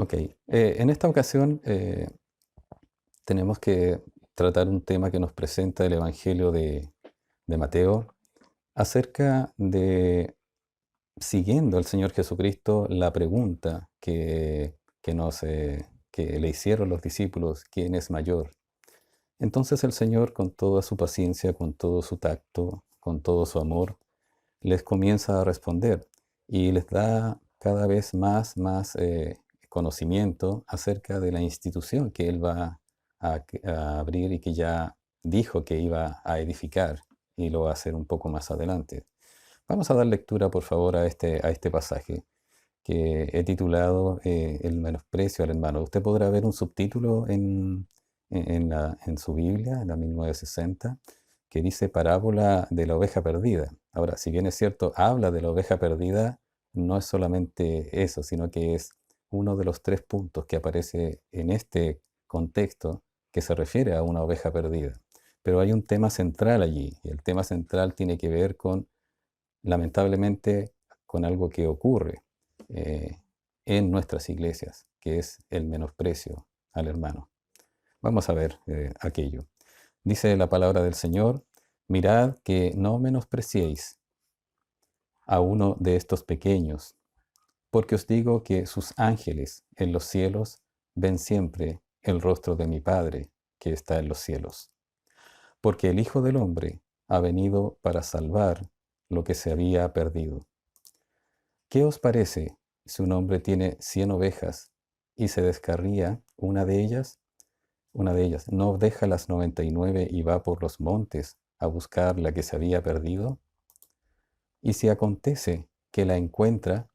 Ok, en esta ocasión tenemos que tratar un tema que nos presenta el Evangelio de Mateo acerca de, siguiendo al Señor Jesucristo, la pregunta que le hicieron los discípulos: ¿quién es mayor? Entonces el Señor, con toda su paciencia, con todo su tacto, con todo su amor, les comienza a responder y les da cada vez más conocimiento acerca de la institución que Él va a abrir y que ya dijo que iba a edificar, y lo va a hacer un poco más adelante. Vamos a dar lectura, por favor, a este pasaje que he titulado El menosprecio al hermano. Usted podrá ver un subtítulo en su Biblia, en la 1960, que dice Parábola de la oveja perdida. Ahora, si bien es cierto, habla de la oveja perdida, no es solamente eso, sino que es uno de los tres puntos que aparece en este contexto que se refiere a una oveja perdida. Pero hay un tema central allí, y el tema central tiene que ver con, lamentablemente, con algo que ocurre eh, en nuestras iglesias, que es el menosprecio al hermano. Vamos a ver aquello. Dice la palabra del Señor: mirad que no menospreciéis a uno de estos pequeños, porque os digo que sus ángeles en los cielos ven siempre el rostro de mi Padre que está en los cielos. Porque el Hijo del Hombre ha venido para salvar lo que se había perdido. ¿Qué os parece si un hombre tiene 100 ovejas y se descarría una de ellas? Una de ellas no deja las 99 y va por los montes a buscar la que se había perdido. Y si acontece que la encuentra,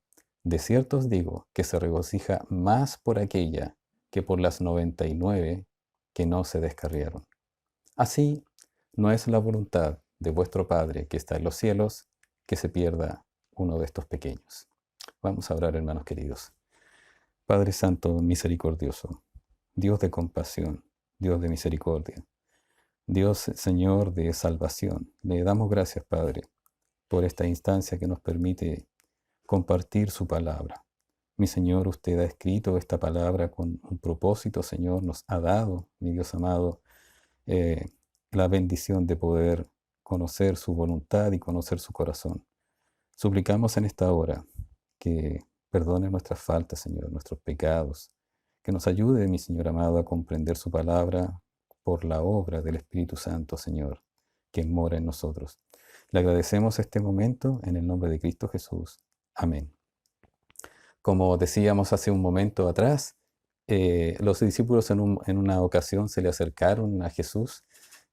de cierto os digo que se regocija más por aquella que por las 99 que no se descarriaron. Así no es la voluntad de vuestro Padre que está en los cielos que se pierda uno de estos pequeños. Vamos a orar, hermanos queridos. Padre Santo, misericordioso, Dios de compasión, Dios de misericordia, Dios Señor de salvación, le damos gracias, Padre, por esta instancia que nos permite compartir su palabra. Mi Señor, usted ha escrito esta palabra con un propósito, Señor, nos ha dado, mi Dios amado, eh, la bendición de poder conocer su voluntad y conocer su corazón. Suplicamos en esta hora que perdone nuestras faltas, Señor, nuestros pecados, que nos ayude, mi Señor amado, a comprender su palabra por la obra del Espíritu Santo, Señor, que mora en nosotros. Le agradecemos este momento en el nombre de Cristo Jesús. Amén. Como decíamos hace un momento atrás, los discípulos en una ocasión se le acercaron a Jesús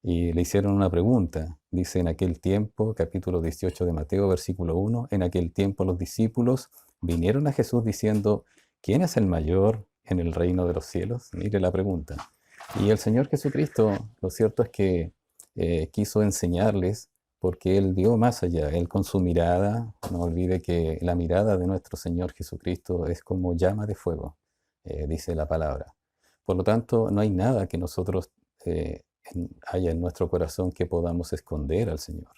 y le hicieron una pregunta. Dice: en aquel tiempo, capítulo 18 de Mateo, versículo 1, en aquel tiempo los discípulos vinieron a Jesús diciendo: ¿quién es el mayor en el reino de los cielos? Mire la pregunta. Y el Señor Jesucristo, lo cierto es que quiso enseñarles, porque Él dio más allá. Él, con su mirada, no olvide que la mirada de nuestro Señor Jesucristo es como llama de fuego, dice la palabra. Por lo tanto, no hay nada que nosotros haya en nuestro corazón que podamos esconder al Señor.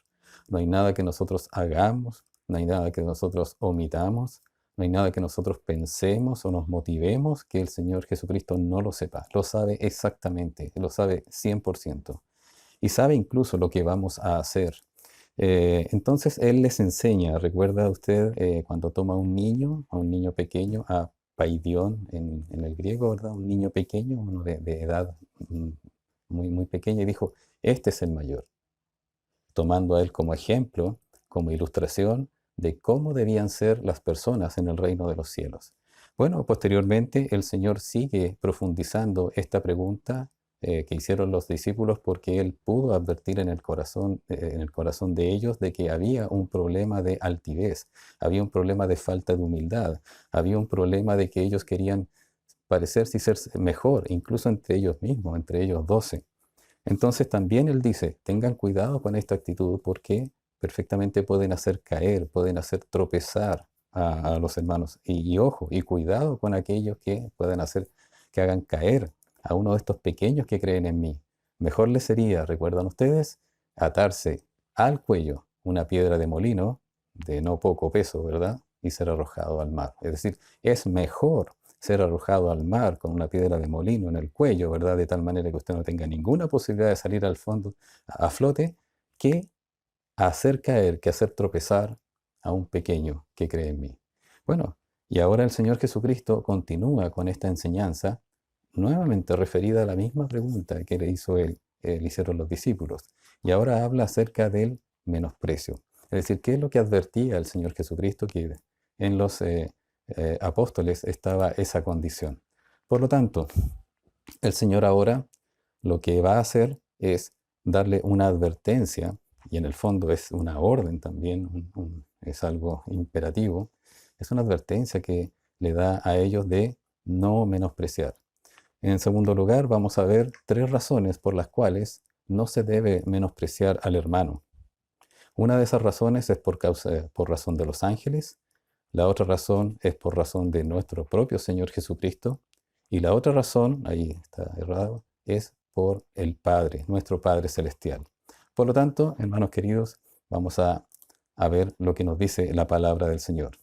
No hay nada que nosotros hagamos, no hay nada que nosotros omitamos, no hay nada que nosotros pensemos o nos motivemos que el Señor Jesucristo no lo sepa. Lo sabe exactamente, lo sabe 100%. Y sabe incluso lo que vamos a hacer. Entonces Él les enseña. ¿Recuerda usted cuando toma a un niño pequeño, a paidión en el griego, ¿verdad? Un niño pequeño, uno de edad muy pequeña, y dijo: este es el mayor, tomando a él como ejemplo, como ilustración de cómo debían ser las personas en el reino de los cielos. Bueno, posteriormente el Señor sigue profundizando esta pregunta que hicieron los discípulos, porque Él pudo advertir en el corazón de ellos, de que había un problema de altivez, había un problema de falta de humildad, había un problema de que ellos querían parecerse y ser mejor, incluso entre ellos mismos, entre ellos 12. Entonces también Él dice: tengan cuidado con esta actitud, porque perfectamente pueden hacer caer, pueden hacer tropezar a los hermanos. Y ojo, y cuidado con aquellos que puedan hacer que hagan caer a uno de estos pequeños que creen en mí. Mejor les sería, recuerdan ustedes, atarse al cuello una piedra de molino de no poco peso, ¿verdad? Y ser arrojado al mar. Es decir, es mejor ser arrojado al mar con una piedra de molino en el cuello, ¿verdad? De tal manera que usted no tenga ninguna posibilidad de salir al fondo, a flote, que hacer caer, que hacer tropezar a un pequeño que cree en mí. Bueno, y ahora el Señor Jesucristo continúa con esta enseñanza, nuevamente referida a la misma pregunta que le hizo él, le hicieron los discípulos. Y ahora habla acerca del menosprecio. Es decir, ¿qué es lo que advertía el Señor Jesucristo? Que en los apóstoles estaba esa condición. Por lo tanto, el Señor ahora lo que va a hacer es darle una advertencia, y en el fondo es una orden también, es algo imperativo, es una advertencia que le da a ellos de no menospreciar. En segundo lugar, vamos a ver 3 razones por las cuales no se debe menospreciar al hermano. Una de esas razones es por razón de los ángeles, la otra razón es por razón de nuestro propio Señor Jesucristo, y la otra razón, ahí está errado, es por el Padre, nuestro Padre Celestial. Por lo tanto, hermanos queridos, vamos a ver lo que nos dice la palabra del Señor.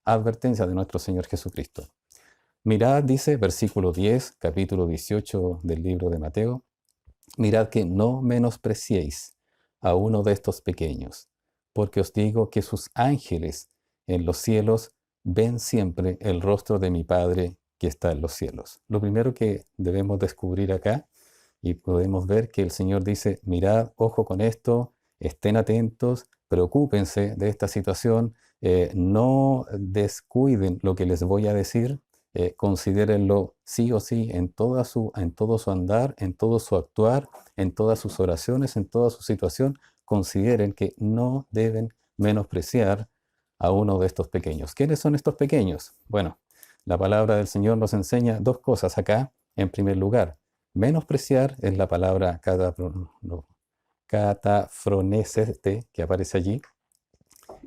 Advertencia de nuestro Señor Jesucristo. Mirad, dice versículo 10, capítulo 18 del libro de Mateo, mirad que no menospreciéis a uno de estos pequeños, porque os digo que sus ángeles en los cielos ven siempre el rostro de mi Padre que está en los cielos. Lo primero que debemos descubrir acá, y podemos ver que el Señor dice, mirad, ojo con esto, estén atentos, preocúpense de esta situación, no descuiden lo que les voy a decir, considérenlo sí o sí en todo su andar, en todo su actuar, en todas sus oraciones, en toda su situación, consideren que no deben menospreciar a uno de estos pequeños. ¿Quiénes son estos pequeños? Bueno, la palabra del Señor nos enseña 2 cosas acá. En primer lugar, menospreciar es la palabra catafronesete que aparece allí,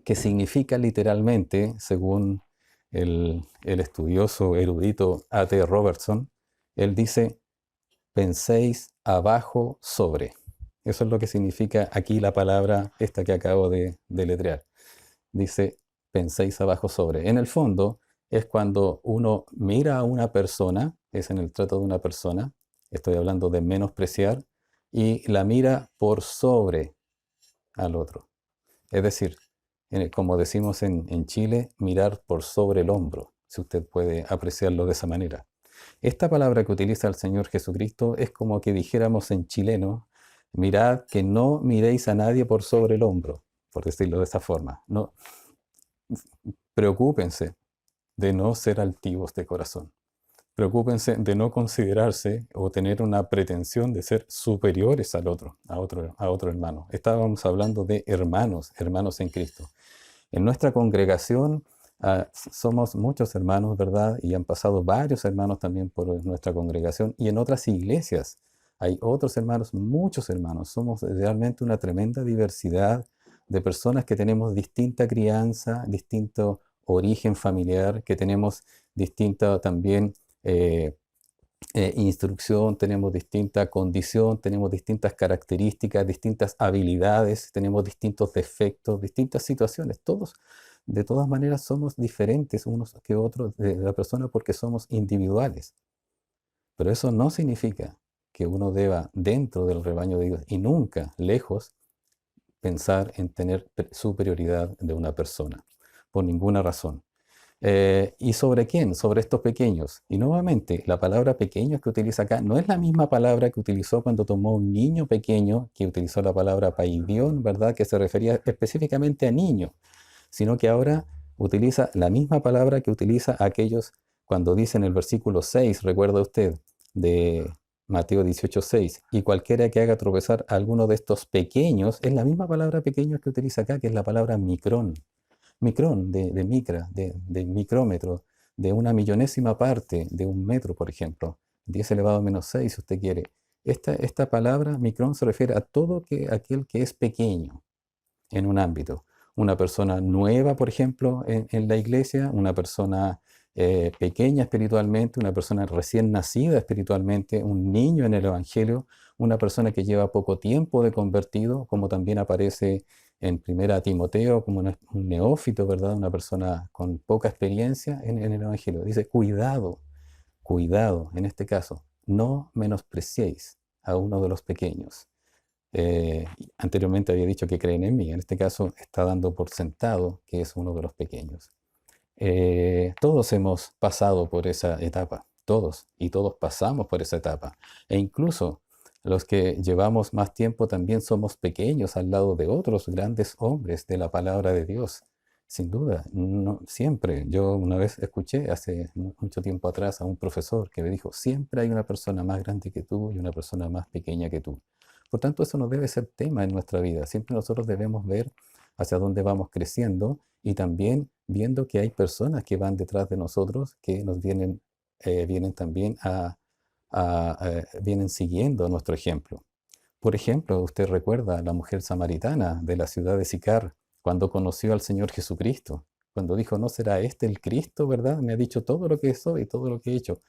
que significa literalmente, según el estudioso erudito A.T. Robertson, él dice, penséis abajo sobre. Eso es lo que significa aquí la palabra esta que acabo de deletrear. Dice, penséis abajo sobre. En el fondo, es cuando uno mira a una persona, es en el trato de una persona, estoy hablando de menospreciar, y la mira por sobre al otro. Es decir, como decimos en Chile, mirar por sobre el hombro, si usted puede apreciarlo de esa manera. Esta palabra que utiliza el Señor Jesucristo es como que dijéramos en chileno, mirad que no miréis a nadie por sobre el hombro, por decirlo de esa forma. No, preocúpense de no ser altivos de corazón. Preocúpense de no considerarse o tener una pretensión de ser superiores al otro, a otro hermano. Estábamos hablando de hermanos, hermanos en Cristo. En nuestra congregación somos muchos hermanos, ¿verdad? Y han pasado varios hermanos también por nuestra congregación y en otras iglesias. Hay otros hermanos, muchos hermanos. Somos realmente una tremenda diversidad de personas que tenemos distinta crianza, distinto origen familiar, que tenemos distinta también instrucción, tenemos distinta condición, tenemos distintas características, distintas habilidades, tenemos distintos defectos, distintas situaciones. Todos, de todas maneras, somos diferentes unos que otros de la persona porque somos individuales. Pero eso no significa que uno deba, dentro del rebaño de Dios y nunca lejos, pensar en tener superioridad de una persona, por ninguna razón. ¿Y sobre quién? Sobre estos pequeños. Y nuevamente, la palabra pequeños que utiliza acá no es la misma palabra que utilizó cuando tomó un niño pequeño, que utilizó la palabra paidión, ¿verdad? Que se refería específicamente a niño, sino que ahora utiliza la misma palabra que utiliza aquellos cuando dice en el versículo 6, recuerda usted, de Mateo 18:6, y cualquiera que haga tropezar a alguno de estos pequeños, es la misma palabra pequeños que utiliza acá, que es la palabra micrón. Micrón, de micra, de micrómetro, de una millonésima parte de un metro, por ejemplo, 10 elevado a menos 6, si usted quiere. Esta palabra micrón se refiere a todo aquel que es pequeño en un ámbito. Una persona nueva, por ejemplo, en la iglesia, una persona pequeña espiritualmente, una persona recién nacida espiritualmente, un niño en el Evangelio, una persona que lleva poco tiempo de convertido, como también aparece en Primera Timoteo, como un neófito, ¿verdad? Una persona con poca experiencia en el Evangelio. Dice, cuidado, cuidado, en este caso, no menospreciéis a uno de los pequeños. Eh, Anteriormente había dicho que creen en mí, en este caso está dando por sentado que es uno de los pequeños. Todos hemos pasado por esa etapa, todos, y todos pasamos por esa etapa. E incluso los que llevamos más tiempo también somos pequeños al lado de otros grandes hombres de la palabra de Dios. Sin duda, no, siempre. Yo una vez escuché hace mucho tiempo atrás a un profesor que me dijo, siempre hay una persona más grande que tú y una persona más pequeña que tú. Por tanto, eso no debe ser tema en nuestra vida. Siempre nosotros debemos ver hacia dónde vamos creciendo y también viendo que hay personas que van detrás de nosotros, que nos vienen también vienen siguiendo nuestro ejemplo. Por ejemplo, usted recuerda a la mujer samaritana de la ciudad de Sicar, cuando conoció al Señor Jesucristo, cuando dijo, ¿no será este el Cristo, verdad? Me ha dicho todo lo que soy, todo lo que he hecho.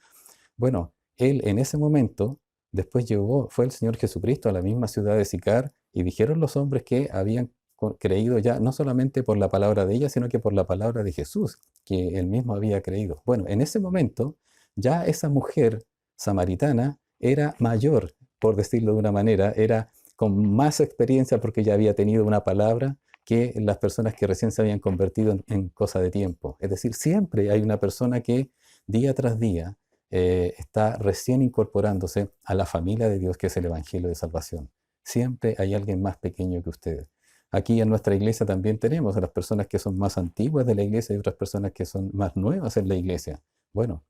Bueno, él en ese momento, después fue el Señor Jesucristo a la misma ciudad de Sicar y dijeron los hombres que habían creído ya, no solamente por la palabra de ella, sino que por la palabra de Jesús, que él mismo había creído. Bueno, en ese momento, ya esa mujer samaritana era mayor, por decirlo de una manera, era con más experiencia porque ya había tenido una palabra que las personas que recién se habían convertido en cosa de tiempo. Es decir, siempre hay una persona que día tras día está recién incorporándose a la familia de Dios que es el Evangelio de Salvación. Siempre hay alguien más pequeño que ustedes. Aquí en nuestra iglesia también tenemos a las personas que son más antiguas de la iglesia y otras personas que son más nuevas en la iglesia. Bueno,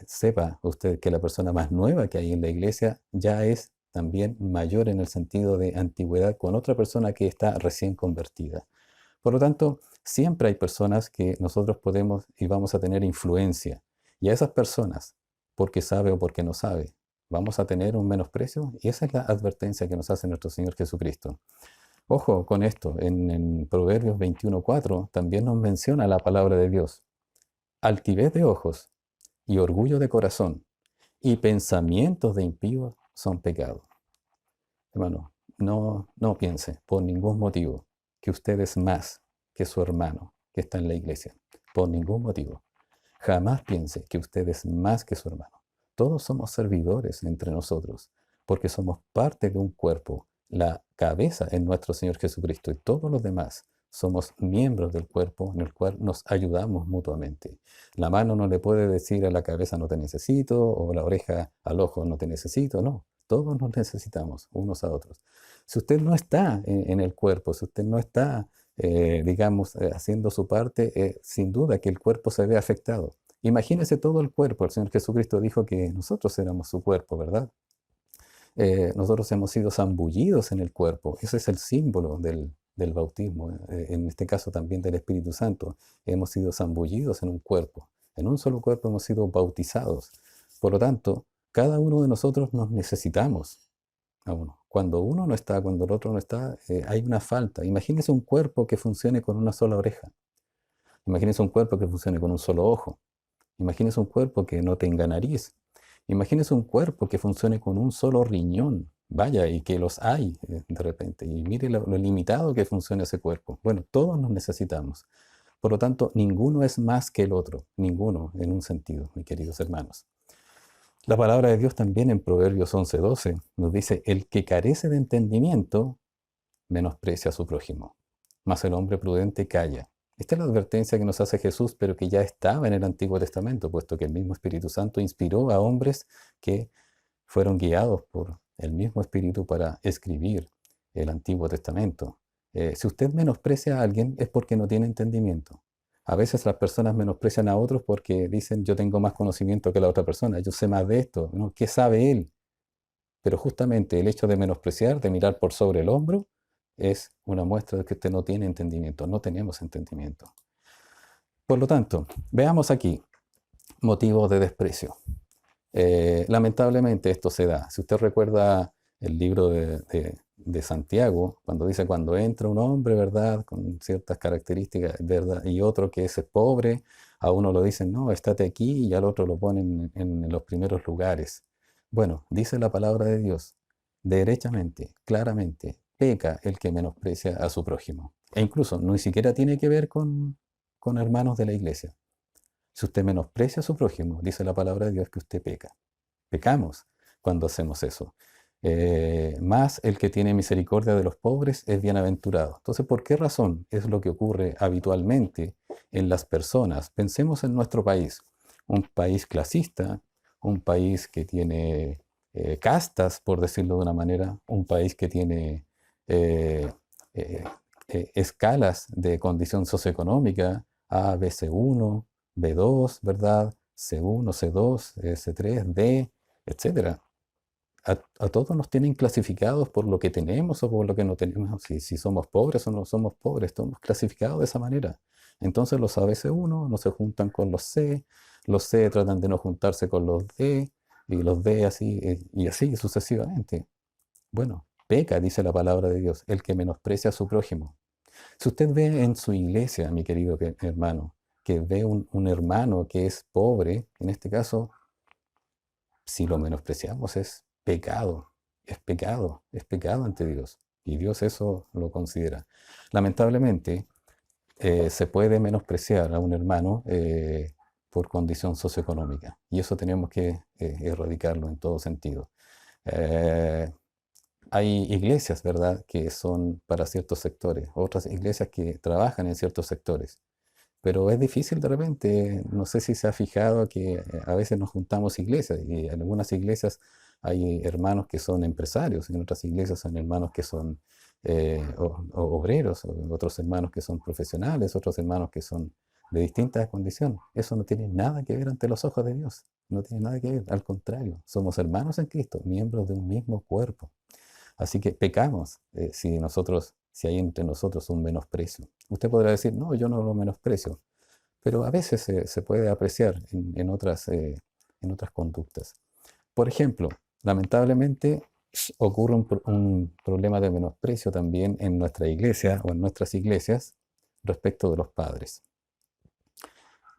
sepa usted que la persona más nueva que hay en la iglesia ya es también mayor en el sentido de antigüedad con otra persona que está recién convertida. Por lo tanto, siempre hay personas que nosotros podemos y vamos a tener influencia. Y a esas personas, porque sabe o porque no sabe, vamos a tener un menosprecio. Y esa es la advertencia que nos hace nuestro Señor Jesucristo. Ojo con esto, en Proverbios 21:4 también nos menciona la palabra de Dios. Altivez de ojos y orgullo de corazón y pensamientos de impíos son pecado. Hermano, no piense por ningún motivo que usted es más que su hermano que está en la iglesia. Por ningún motivo. Jamás piense que usted es más que su hermano. Todos somos servidores entre nosotros porque somos parte de un cuerpo. La cabeza es nuestro Señor Jesucristo y todos los demás somos miembros del cuerpo en el cual nos ayudamos mutuamente. La mano no le puede decir a la cabeza no te necesito o la oreja al ojo no te necesito, no. Todos nos necesitamos unos a otros. Si usted no está en el cuerpo, si usted no está, digamos, haciendo su parte, sin duda que el cuerpo se ve afectado. Imagínese todo el cuerpo. El Señor Jesucristo dijo que nosotros éramos su cuerpo, ¿verdad? Nosotros hemos sido zambullidos en el cuerpo. Ese es el símbolo del bautismo. En este caso también del Espíritu Santo. Hemos sido zambullidos en un cuerpo. En un solo cuerpo hemos sido bautizados. Por lo tanto, cada uno de nosotros nos necesitamos a uno. Cuando uno no está, cuando el otro no está, hay una falta. Imagínese un cuerpo que funcione con una sola oreja. Imagínese un cuerpo que funcione con un solo ojo. Imagínese un cuerpo que no tenga nariz. Imagínese un cuerpo que funcione con un solo riñón. Vaya, y que los hay de repente. Y mire lo limitado que funciona ese cuerpo. Bueno, todos nos necesitamos. Por lo tanto, ninguno es más que el otro. Ninguno, en un sentido, mis queridos hermanos. La palabra de Dios también en Proverbios 11:12 nos dice, el que carece de entendimiento menosprecia a su prójimo, mas el hombre prudente calla. Esta es la advertencia que nos hace Jesús, pero que ya estaba en el Antiguo Testamento, puesto que el mismo Espíritu Santo inspiró a hombres que fueron guiados por el mismo Espíritu para escribir el Antiguo Testamento. Si usted menosprecia a alguien es porque no tiene entendimiento. A veces las personas menosprecian a otros porque dicen yo tengo más conocimiento que la otra persona, yo sé más de esto, ¿no? ¿Qué sabe él? Pero justamente el hecho de menospreciar, de mirar por sobre el hombro, es una muestra de que usted no tiene entendimiento, no tenemos entendimiento. Por lo tanto, veamos aquí motivos de desprecio. Lamentablemente esto se da. Si usted recuerda el libro de Santiago, cuando dice cuando entra un hombre, ¿verdad? Con ciertas características, ¿verdad? Y otro que es pobre, a uno lo dicen, no, estate aquí, y al otro lo ponen en los primeros lugares. Bueno, dice la palabra de Dios, derechamente, claramente, peca el que menosprecia a su prójimo. E incluso ni siquiera tiene que ver con hermanos de la iglesia. Si usted menosprecia a su prójimo, dice la palabra de Dios que usted peca. Pecamos cuando hacemos eso. Más el que tiene misericordia de los pobres es bienaventurado. Entonces, ¿por qué razón es lo que ocurre habitualmente en las personas? Pensemos en nuestro país, un país clasista, un país que tiene castas, por decirlo de una manera, un país que tiene eh, eh, escalas de condición socioeconómica, A, B, C1, B2, ¿verdad? C1, C2, C3, D, etcétera. A todos nos tienen clasificados por lo que tenemos o por lo que no tenemos. Si somos pobres o no somos pobres, estamos clasificados de esa manera. Entonces los ABC1 no se juntan con los C tratan de no juntarse con los D, y los D así, y así sucesivamente. Bueno, peca, dice la palabra de Dios, el que menosprecia a su prójimo. Si usted ve en su iglesia, mi querido hermano, que ve un hermano que es pobre, en este caso, si lo menospreciamos es pecado ante Dios. Y Dios eso lo considera. Lamentablemente, se puede menospreciar a un hermano por condición socioeconómica. Y eso tenemos que erradicarlo en todo sentido. Eh, Hay iglesias, ¿verdad?, que son para ciertos sectores, otras iglesias que trabajan en ciertos sectores. Pero es difícil de repente, no sé si se ha fijado que a veces nos juntamos iglesias y en algunas iglesias hay hermanos que son empresarios, en otras iglesias son hermanos que son obreros, otros hermanos que son profesionales, otros hermanos que son de distintas condiciones. Eso no tiene nada que ver ante los ojos de Dios, no tiene nada que ver, al contrario, somos hermanos en Cristo, miembros de un mismo cuerpo. Así que pecamos si hay entre nosotros un menosprecio. Usted podrá decir, no, yo no lo menosprecio, pero a veces se puede apreciar en otras conductas. Por ejemplo, lamentablemente ocurre un problema de menosprecio también en nuestra iglesia o en nuestras iglesias respecto de los padres.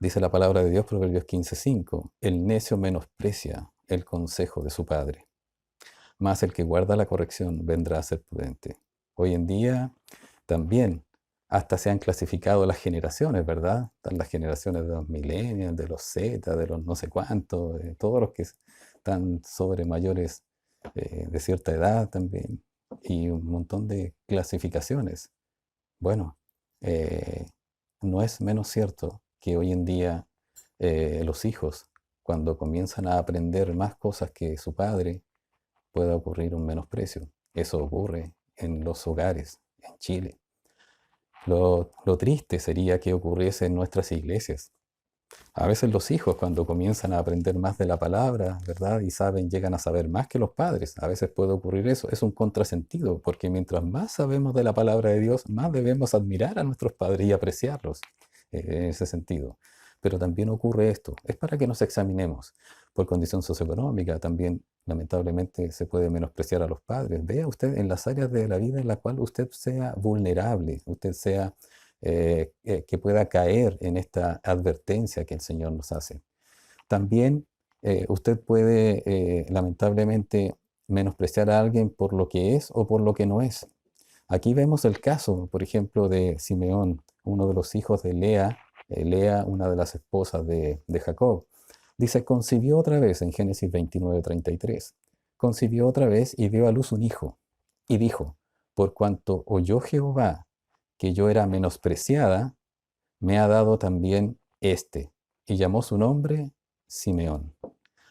Dice la palabra de Dios, Proverbios 15:5, el necio menosprecia el consejo de su padre, mas el que guarda la corrección vendrá a ser prudente. Hoy en día también hasta se han clasificado las generaciones, ¿verdad? Están las generaciones de los millennials, de los Z, de los no sé cuántos, de todos los que están sobre mayores de cierta edad también, y un montón de clasificaciones. Bueno, eh, no es menos cierto que hoy en día los hijos, cuando comienzan a aprender más cosas que su padre, pueda ocurrir un menosprecio. Eso ocurre en los hogares, en Chile. Lo triste sería que ocurriese en nuestras iglesias. A veces los hijos cuando comienzan a aprender más de la palabra, ¿verdad? Y llegan a saber más que los padres. A veces puede ocurrir eso. Es un contrasentido, porque mientras más sabemos de la palabra de Dios, más debemos admirar a nuestros padres y apreciarlos en ese sentido. Pero también ocurre esto. Es para que nos examinemos. Por condición socioeconómica también, lamentablemente, se puede menospreciar a los padres. Vea usted en las áreas de la vida en la cual usted sea vulnerable, usted sea que pueda caer en esta advertencia que el Señor nos hace. También usted puede, lamentablemente, menospreciar a alguien por lo que es o por lo que no es. Aquí vemos el caso, por ejemplo, de Simeón, uno de los hijos de Lea, Lea, una de las esposas de Jacob. Dice, concibió otra vez en Génesis 29:33. Concibió otra vez y dio a luz un hijo. Y dijo, por cuanto oyó Jehová que yo era menospreciada, me ha dado también este. Y llamó su nombre Simeón.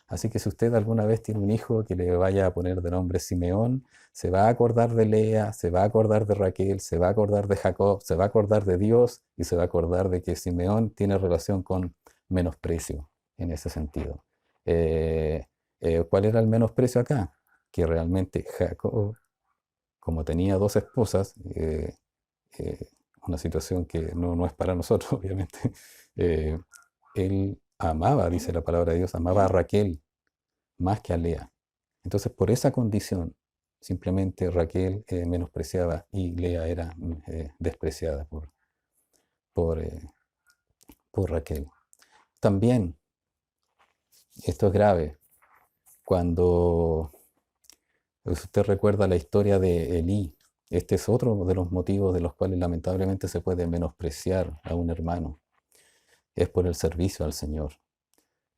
Así que si usted alguna vez tiene un hijo que le vaya a poner de nombre Simeón, se va a acordar de Lea, se va a acordar de Raquel, se va a acordar de Jacob, se va a acordar de Dios y se va a acordar de que Simeón tiene relación con menosprecio en ese sentido. ¿Cuál era el menosprecio acá? Que realmente Jacob, como tenía dos esposas, eh, una situación que no es para nosotros, obviamente, eh, él amaba, dice la palabra de Dios, amaba a Raquel más que a Lea. Entonces, por esa condición, simplemente Raquel menospreciaba y Lea era despreciada por, eh, por Raquel. También, esto es grave, cuando usted recuerda la historia de Elí, este es otro de los motivos de los cuales lamentablemente se puede menospreciar a un hermano. es por el servicio al Señor.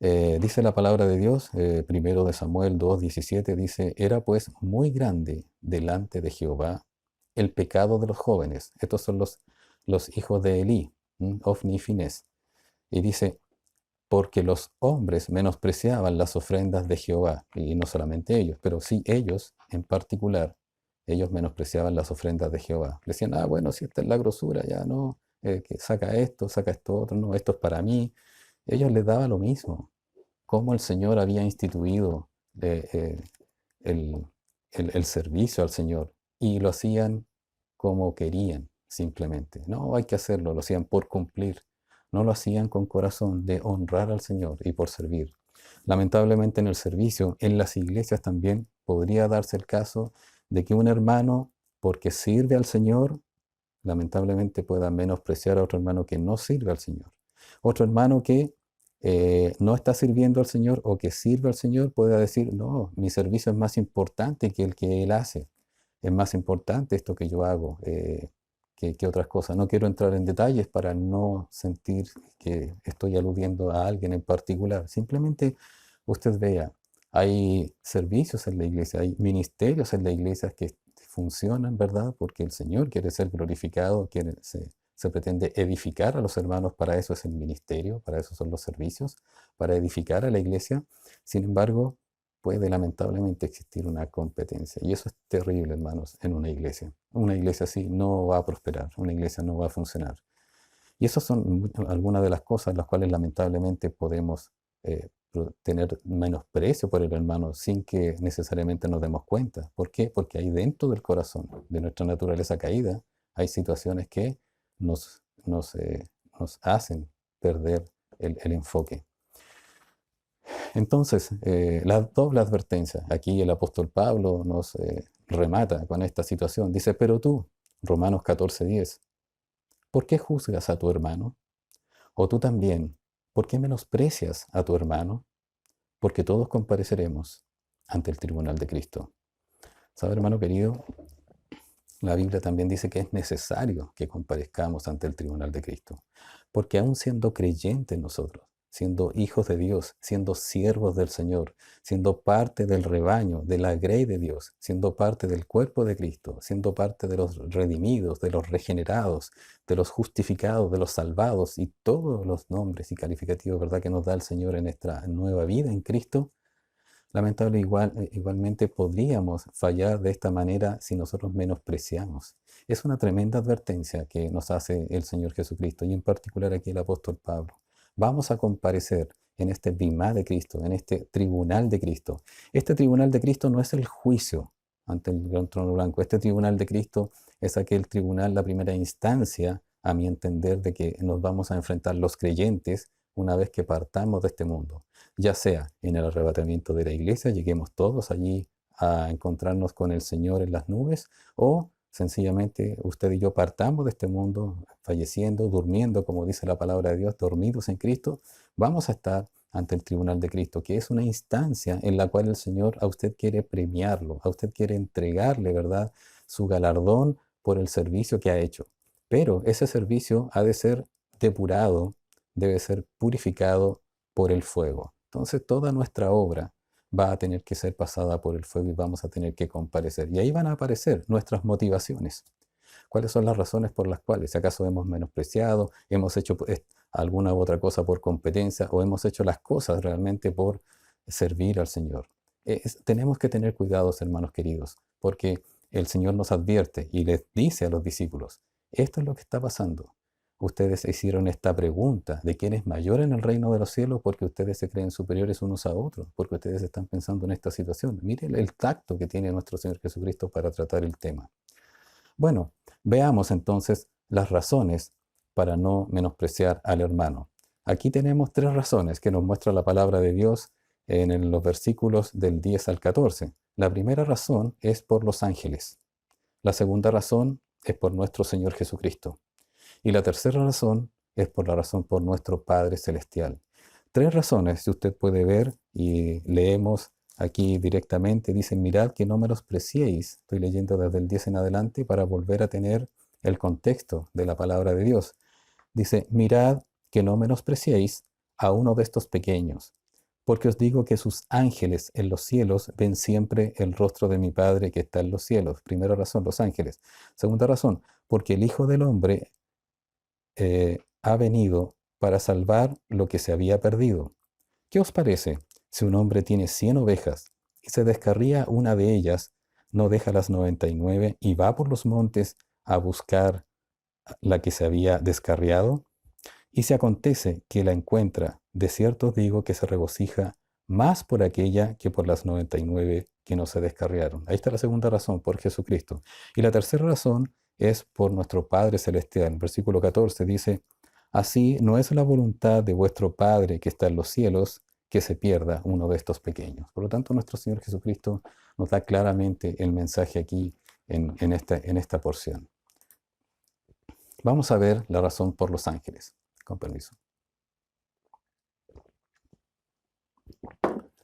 Dice la palabra de Dios, primero de Samuel 2:17, dice, era pues muy grande delante de Jehová el pecado de los jóvenes. Estos son los hijos de Elí, Ofni y Finés. Y dice, porque los hombres menospreciaban las ofrendas de Jehová, y no solamente ellos, pero sí ellos en particular, ellos menospreciaban las ofrendas de Jehová. Le decían, bueno, si esta es la grosura, ya no, que saca esto otro, no, esto es para mí. Ellos les daba lo mismo, como el Señor había instituido el, el servicio al Señor, y lo hacían como querían, simplemente. No hay que hacerlo, lo hacían por cumplir. No lo hacían con corazón de honrar al Señor y por servir. Lamentablemente en el servicio, en las iglesias también podría darse el caso de que un hermano, porque sirve al Señor, lamentablemente pueda menospreciar a otro hermano que no sirve al Señor. Otro hermano que no está sirviendo al Señor o que sirve al Señor pueda decir, no, mi servicio es más importante que el que Él hace. Es más importante esto que yo hago que otras cosas. No quiero entrar en detalles para no sentir que estoy aludiendo a alguien en particular. Simplemente usted vea, hay servicios en la iglesia, hay ministerios en la iglesia que funcionan, ¿verdad? Porque el Señor quiere ser glorificado, se pretende edificar a los hermanos, para eso es el ministerio, para eso son los servicios, para edificar a la iglesia. Sin embargo, puede lamentablemente existir una competencia. Y eso es terrible, hermanos, en una iglesia. Una iglesia así no va a prosperar, una iglesia no va a funcionar. Y esas son algunas de las cosas en las cuales lamentablemente podemos tener menosprecio por el hermano sin que necesariamente nos demos cuenta. ¿Por qué? Porque ahí dentro del corazón, de nuestra naturaleza caída, hay situaciones que nos hacen perder el enfoque. Entonces, la doble advertencia. Aquí el apóstol Pablo nos remata con esta situación. Dice, pero tú, Romanos 14:10, ¿por qué juzgas a tu hermano? O tú también, ¿por qué menosprecias a tu hermano? Porque todos compareceremos ante el tribunal de Cristo. ¿Sabe, hermano querido? La Biblia también dice que es necesario que comparezcamos ante el tribunal de Cristo. Porque aún siendo creyentes nosotros, siendo hijos de Dios, siendo siervos del Señor, siendo parte del rebaño, de la grey de Dios, siendo parte del cuerpo de Cristo, siendo parte de los redimidos, de los regenerados, de los justificados, de los salvados y todos los nombres y calificativos, ¿verdad?, que nos da el Señor en nuestra nueva vida en Cristo. Igualmente podríamos fallar de esta manera si nosotros menospreciamos. Es una tremenda advertencia que nos hace el Señor Jesucristo y en particular aquí el apóstol Pablo. Vamos a comparecer en este bimá de Cristo, en este tribunal de Cristo. Este tribunal de Cristo no es el juicio ante el gran trono blanco. Este tribunal de Cristo es aquel tribunal, la primera instancia, a mi entender, de que nos vamos a enfrentar los creyentes una vez que partamos de este mundo, ya sea en el arrebatamiento de la iglesia, lleguemos todos allí a encontrarnos con el Señor en las nubes, o sencillamente usted y yo partamos de este mundo falleciendo, durmiendo, como dice la palabra de Dios, dormidos en Cristo. Vamos a estar ante el tribunal de Cristo, que es una instancia en la cual el Señor a usted quiere premiarlo, a usted quiere entregarle, ¿verdad?, su galardón por el servicio que ha hecho. Pero ese servicio ha de ser depurado, debe ser purificado por el fuego. Entonces toda nuestra obra va a tener que ser pasada por el fuego y vamos a tener que comparecer. Y ahí van a aparecer nuestras motivaciones. ¿Cuáles son las razones por las cuales? Si acaso hemos menospreciado, hemos hecho alguna u otra cosa por competencia o hemos hecho las cosas realmente por servir al Señor. Tenemos que tener cuidados, hermanos queridos, porque el Señor nos advierte y les dice a los discípulos, esto es lo que está pasando. Ustedes hicieron esta pregunta de quién es mayor en el reino de los cielos porque ustedes se creen superiores unos a otros, porque ustedes están pensando en esta situación. Miren el tacto que tiene nuestro Señor Jesucristo para tratar el tema. Bueno, veamos entonces las razones para no menospreciar al hermano. Aquí tenemos 3 razones que nos muestra la palabra de Dios en los versículos del 10 al 14. La primera razón es por los ángeles. La segunda razón es por nuestro Señor Jesucristo. Y la tercera razón es por la razón por nuestro Padre Celestial. 3 razones, si usted puede ver, y leemos aquí directamente, dicen, mirad que no menospreciéis. Estoy leyendo desde el 10 en adelante para volver a tener el contexto de la palabra de Dios. Dice, mirad que no menospreciéis a uno de estos pequeños, porque os digo que sus ángeles en los cielos ven siempre el rostro de mi Padre que está en los cielos. Primera razón, los ángeles. Segunda razón, porque el Hijo del Hombre ha venido para salvar lo que se había perdido. ¿Qué os parece si un hombre tiene 100 ovejas y se descarría una de ellas, no deja las 99 y va por los montes a buscar la que se había descarriado? Y si acontece que la encuentra, de cierto os digo que se regocija más por aquella que por las 99 que no se descarriaron. Ahí está la segunda razón, por Jesucristo. Y la tercera razón es por nuestro Padre Celestial. Versículo 14 dice, así no es la voluntad de vuestro Padre que está en los cielos que se pierda uno de estos pequeños. Por lo tanto, nuestro Señor Jesucristo nos da claramente el mensaje aquí en esta porción. Vamos a ver la razón por los ángeles. Con permiso.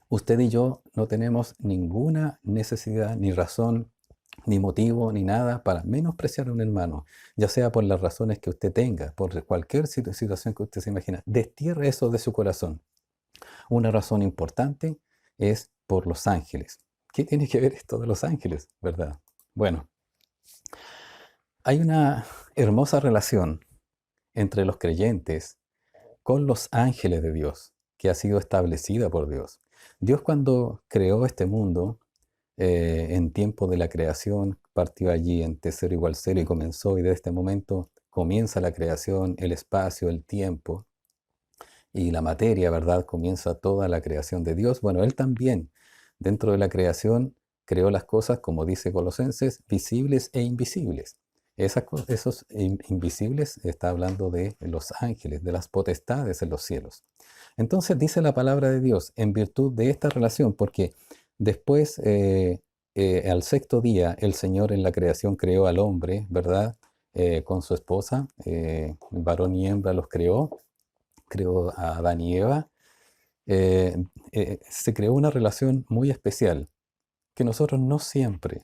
Usted y yo no tenemos ninguna necesidad, ni razón, ni motivo, ni nada para menospreciar a un hermano, ya sea por las razones que usted tenga, por cualquier situación que usted se imagina. Destierre eso de su corazón. Una razón importante es por los ángeles. ¿Qué tiene que ver esto de los ángeles, verdad? Bueno, hay una hermosa relación entre los creyentes con los ángeles de Dios, que ha sido establecida por Dios. Dios cuando creó este mundo, en tiempo de la creación, partió allí en T0 igual 0 y comenzó, y desde este momento comienza la creación, el espacio, el tiempo y la materia, ¿verdad? Comienza toda la creación de Dios. Bueno, Él también, dentro de la creación, creó las cosas, como dice Colosenses, visibles e invisibles. Esos invisibles está hablando de los ángeles, de las potestades en los cielos. Entonces dice la palabra de Dios en virtud de esta relación, porque después, al sexto día, el Señor en la creación creó al hombre, ¿verdad? Con su esposa, varón y hembra los creó a Adán y Eva. Se creó una relación muy especial que nosotros no siempre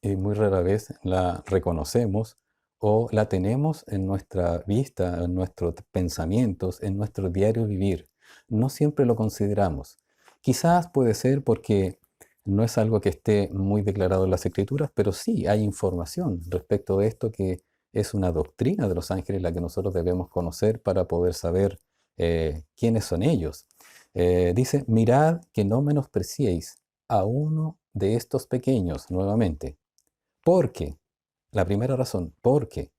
y muy rara vez la reconocemos o la tenemos en nuestra vista, en nuestros pensamientos, en nuestro diario vivir. No siempre lo consideramos. Quizás puede ser porque no es algo que esté muy declarado en las Escrituras, pero sí hay información respecto de esto que es una doctrina de los ángeles la que nosotros debemos conocer para poder saber quiénes son ellos. Dice, mirad que no menospreciéis a uno de estos pequeños, nuevamente. Porque, la primera razón, porque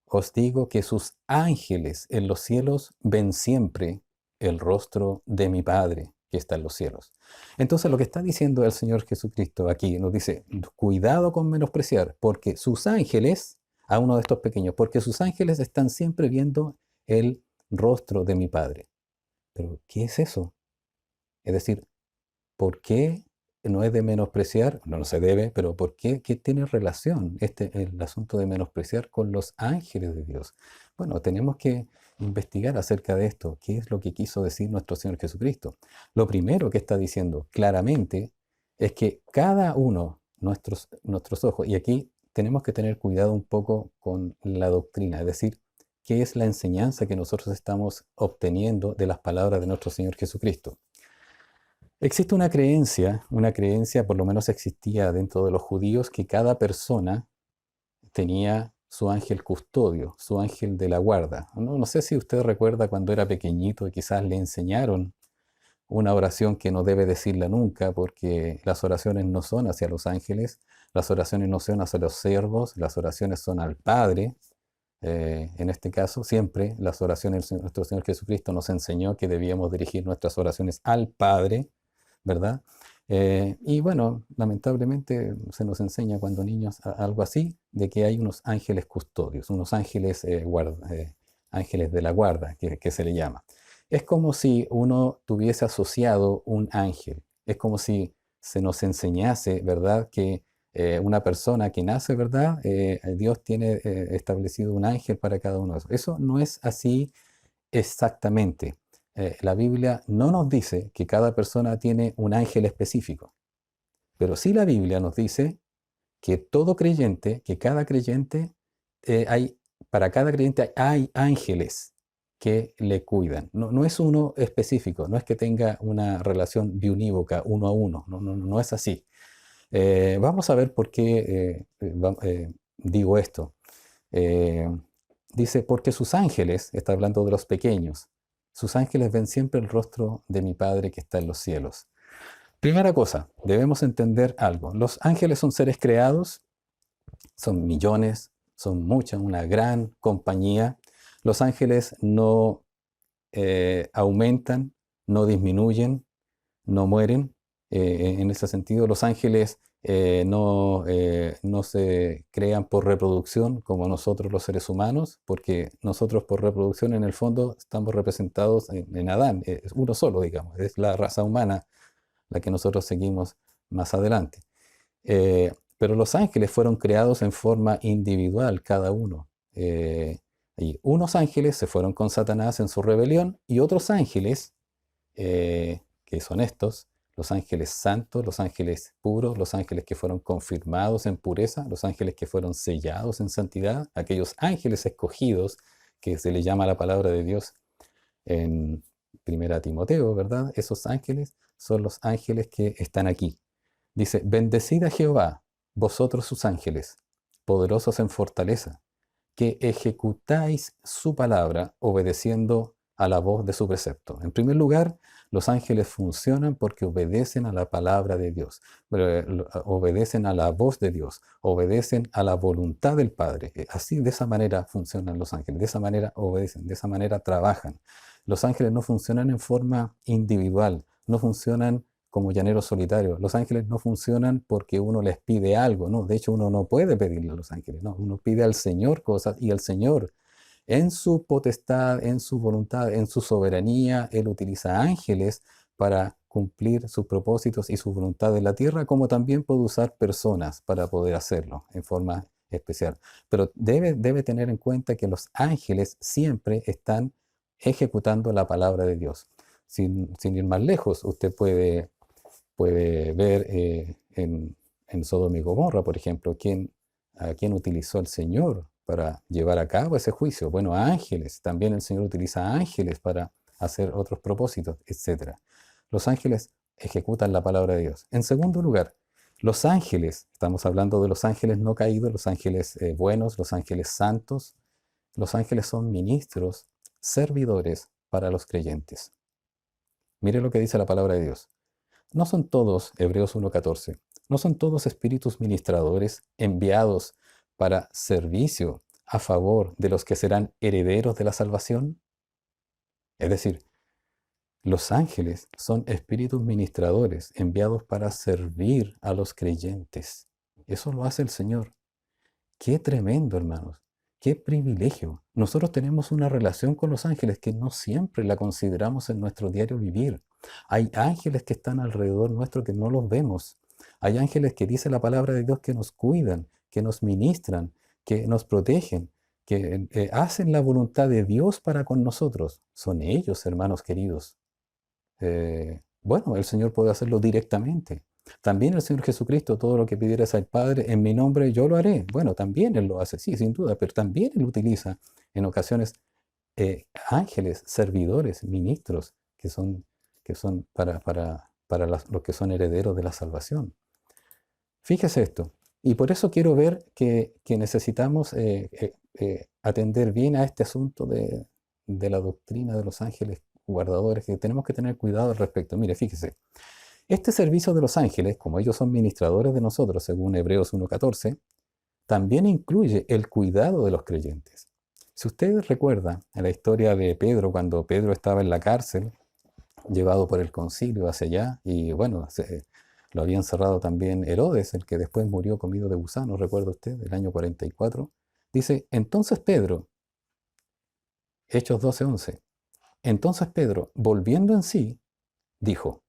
os digo que sus ángeles en los cielos ven siempre el rostro de mi Padre que está en los cielos. Entonces lo que está diciendo el Señor Jesucristo aquí nos dice, cuidado con menospreciar, porque sus ángeles, a uno de estos pequeños, porque sus ángeles están siempre viendo el rostro de mi Padre. Pero, ¿qué es eso? Es decir, ¿por qué no es de menospreciar? No, no se debe, pero ¿por qué? ¿Qué tiene relación el asunto de menospreciar con los ángeles de Dios? Bueno, tenemos que investigar acerca de esto. ¿Qué es lo que quiso decir nuestro Señor Jesucristo? Lo primero que está diciendo claramente es que cada uno, nuestros ojos, y aquí tenemos que tener cuidado un poco con la doctrina, es decir, qué es la enseñanza que nosotros estamos obteniendo de las palabras de nuestro Señor Jesucristo. Existe una creencia, por lo menos existía dentro de los judíos, que cada persona tenía su ángel custodio, su ángel de la guarda. No sé si usted recuerda cuando era pequeñito y quizás le enseñaron una oración que no debe decirla nunca, porque las oraciones no son hacia los ángeles, las oraciones no son hacia los siervos, las oraciones son al Padre. En este caso, siempre las oraciones de nuestro Señor Jesucristo nos enseñó que debíamos dirigir nuestras oraciones al Padre, ¿verdad? Y bueno, lamentablemente se nos enseña cuando niños algo así, de que hay unos ángeles custodios, unos ángeles, ángeles de la guarda, que se le llama. Es como si uno tuviese asociado un ángel, es como si se nos enseñase, ¿verdad?, que una persona que nace, ¿verdad?, Dios tiene establecido un ángel para cada uno de esos. Eso no es así exactamente. La Biblia no nos dice que cada persona tiene un ángel específico, pero sí la Biblia nos dice que todo creyente, que cada creyente, para cada creyente hay ángeles que le cuidan. No, no es uno específico, no es que tenga una relación biunívoca, uno a uno, no, no, no es así. Vamos a ver por qué digo esto. Eh, Dice, porque sus ángeles, está hablando de los pequeños, sus ángeles ven siempre el rostro de mi Padre que está en los cielos. Primera cosa, debemos entender algo. Los ángeles son seres creados, son millones, son muchas, una gran compañía. Los ángeles no aumentan, no disminuyen, no mueren. En ese sentido, los ángeles no se crean por reproducción como nosotros los seres humanos, porque nosotros por reproducción en el fondo estamos representados en Adán, es uno solo, digamos, es la raza humana la que nosotros seguimos más adelante. Pero los ángeles fueron creados en forma individual, cada uno. Y unos ángeles se fueron con Satanás en su rebelión y otros ángeles, que son estos, los ángeles santos, los ángeles puros, los ángeles que fueron confirmados en pureza, los ángeles que fueron sellados en santidad, aquellos ángeles escogidos que se le llama la palabra de Dios en Primera Timoteo, ¿verdad? Esos ángeles son los ángeles que están aquí. Dice, bendecid a Jehová, vosotros sus ángeles, poderosos en fortaleza, que ejecutáis su palabra obedeciendo a la voz de su precepto. En primer lugar, los ángeles funcionan porque obedecen a la palabra de Dios, obedecen a la voz de Dios, obedecen a la voluntad del Padre. Así, de esa manera funcionan los ángeles, de esa manera obedecen, de esa manera trabajan. Los ángeles no funcionan en forma individual, no funcionan como llaneros solitarios. Los ángeles no funcionan porque uno les pide algo, no. De hecho, uno no puede pedirle a los ángeles, no. Uno pide al Señor cosas y el Señor, en su potestad, en su voluntad, en su soberanía, Él utiliza ángeles para cumplir sus propósitos y su voluntad en la tierra, como también puede usar personas para poder hacerlo en forma especial. Pero debe tener en cuenta que los ángeles siempre están ejecutando la palabra de Dios. Sin ir más lejos, usted puede ver en Sodoma y Gomorra, por ejemplo, a quién utilizó el Señor para llevar a cabo ese juicio. Bueno, a ángeles. También el Señor utiliza ángeles para hacer otros propósitos, etc. Los ángeles ejecutan la palabra de Dios. En segundo lugar, los ángeles, estamos hablando de los ángeles no caídos, los ángeles buenos, los ángeles santos. Los ángeles son ministros, servidores para los creyentes. Mire lo que dice la palabra de Dios. No son todos, Hebreos 1:14, no son todos espíritus ministradores enviados para servicio a favor de los que serán herederos de la salvación. Es decir, los ángeles son espíritus ministradores enviados para servir a los creyentes. Eso lo hace el Señor. Qué tremendo, hermanos. Qué privilegio. Nosotros tenemos una relación con los ángeles que no siempre la consideramos en nuestro diario vivir. Hay ángeles que están alrededor nuestro que no los vemos. Hay ángeles que dice la palabra de Dios que nos cuidan, que nos ministran, que nos protegen, que hacen la voluntad de Dios para con nosotros. Son ellos, hermanos queridos. Bueno, el Señor puede hacerlo directamente. También el Señor Jesucristo, todo lo que pidieras al Padre en mi nombre, yo lo haré. Bueno, también Él lo hace, sí, sin duda, pero también Él utiliza en ocasiones ángeles, servidores, ministros, que son para los que son herederos de la salvación. Fíjese esto. Y por eso quiero ver que necesitamos atender bien a este asunto de la doctrina de los ángeles guardadores, que tenemos que tener cuidado al respecto. Mire, fíjese. Este servicio de los ángeles, como ellos son ministradores de nosotros, según Hebreos 1:14, también incluye el cuidado de los creyentes. Si ustedes recuerdan en la historia de Pedro, cuando Pedro estaba en la cárcel, llevado por el concilio hacia allá, y bueno, lo había encerrado también Herodes, el que después murió comido de gusanos, recuerda usted, el año 44. Dice, entonces Pedro, Hechos 12:11, entonces Pedro, volviendo en sí, dijo,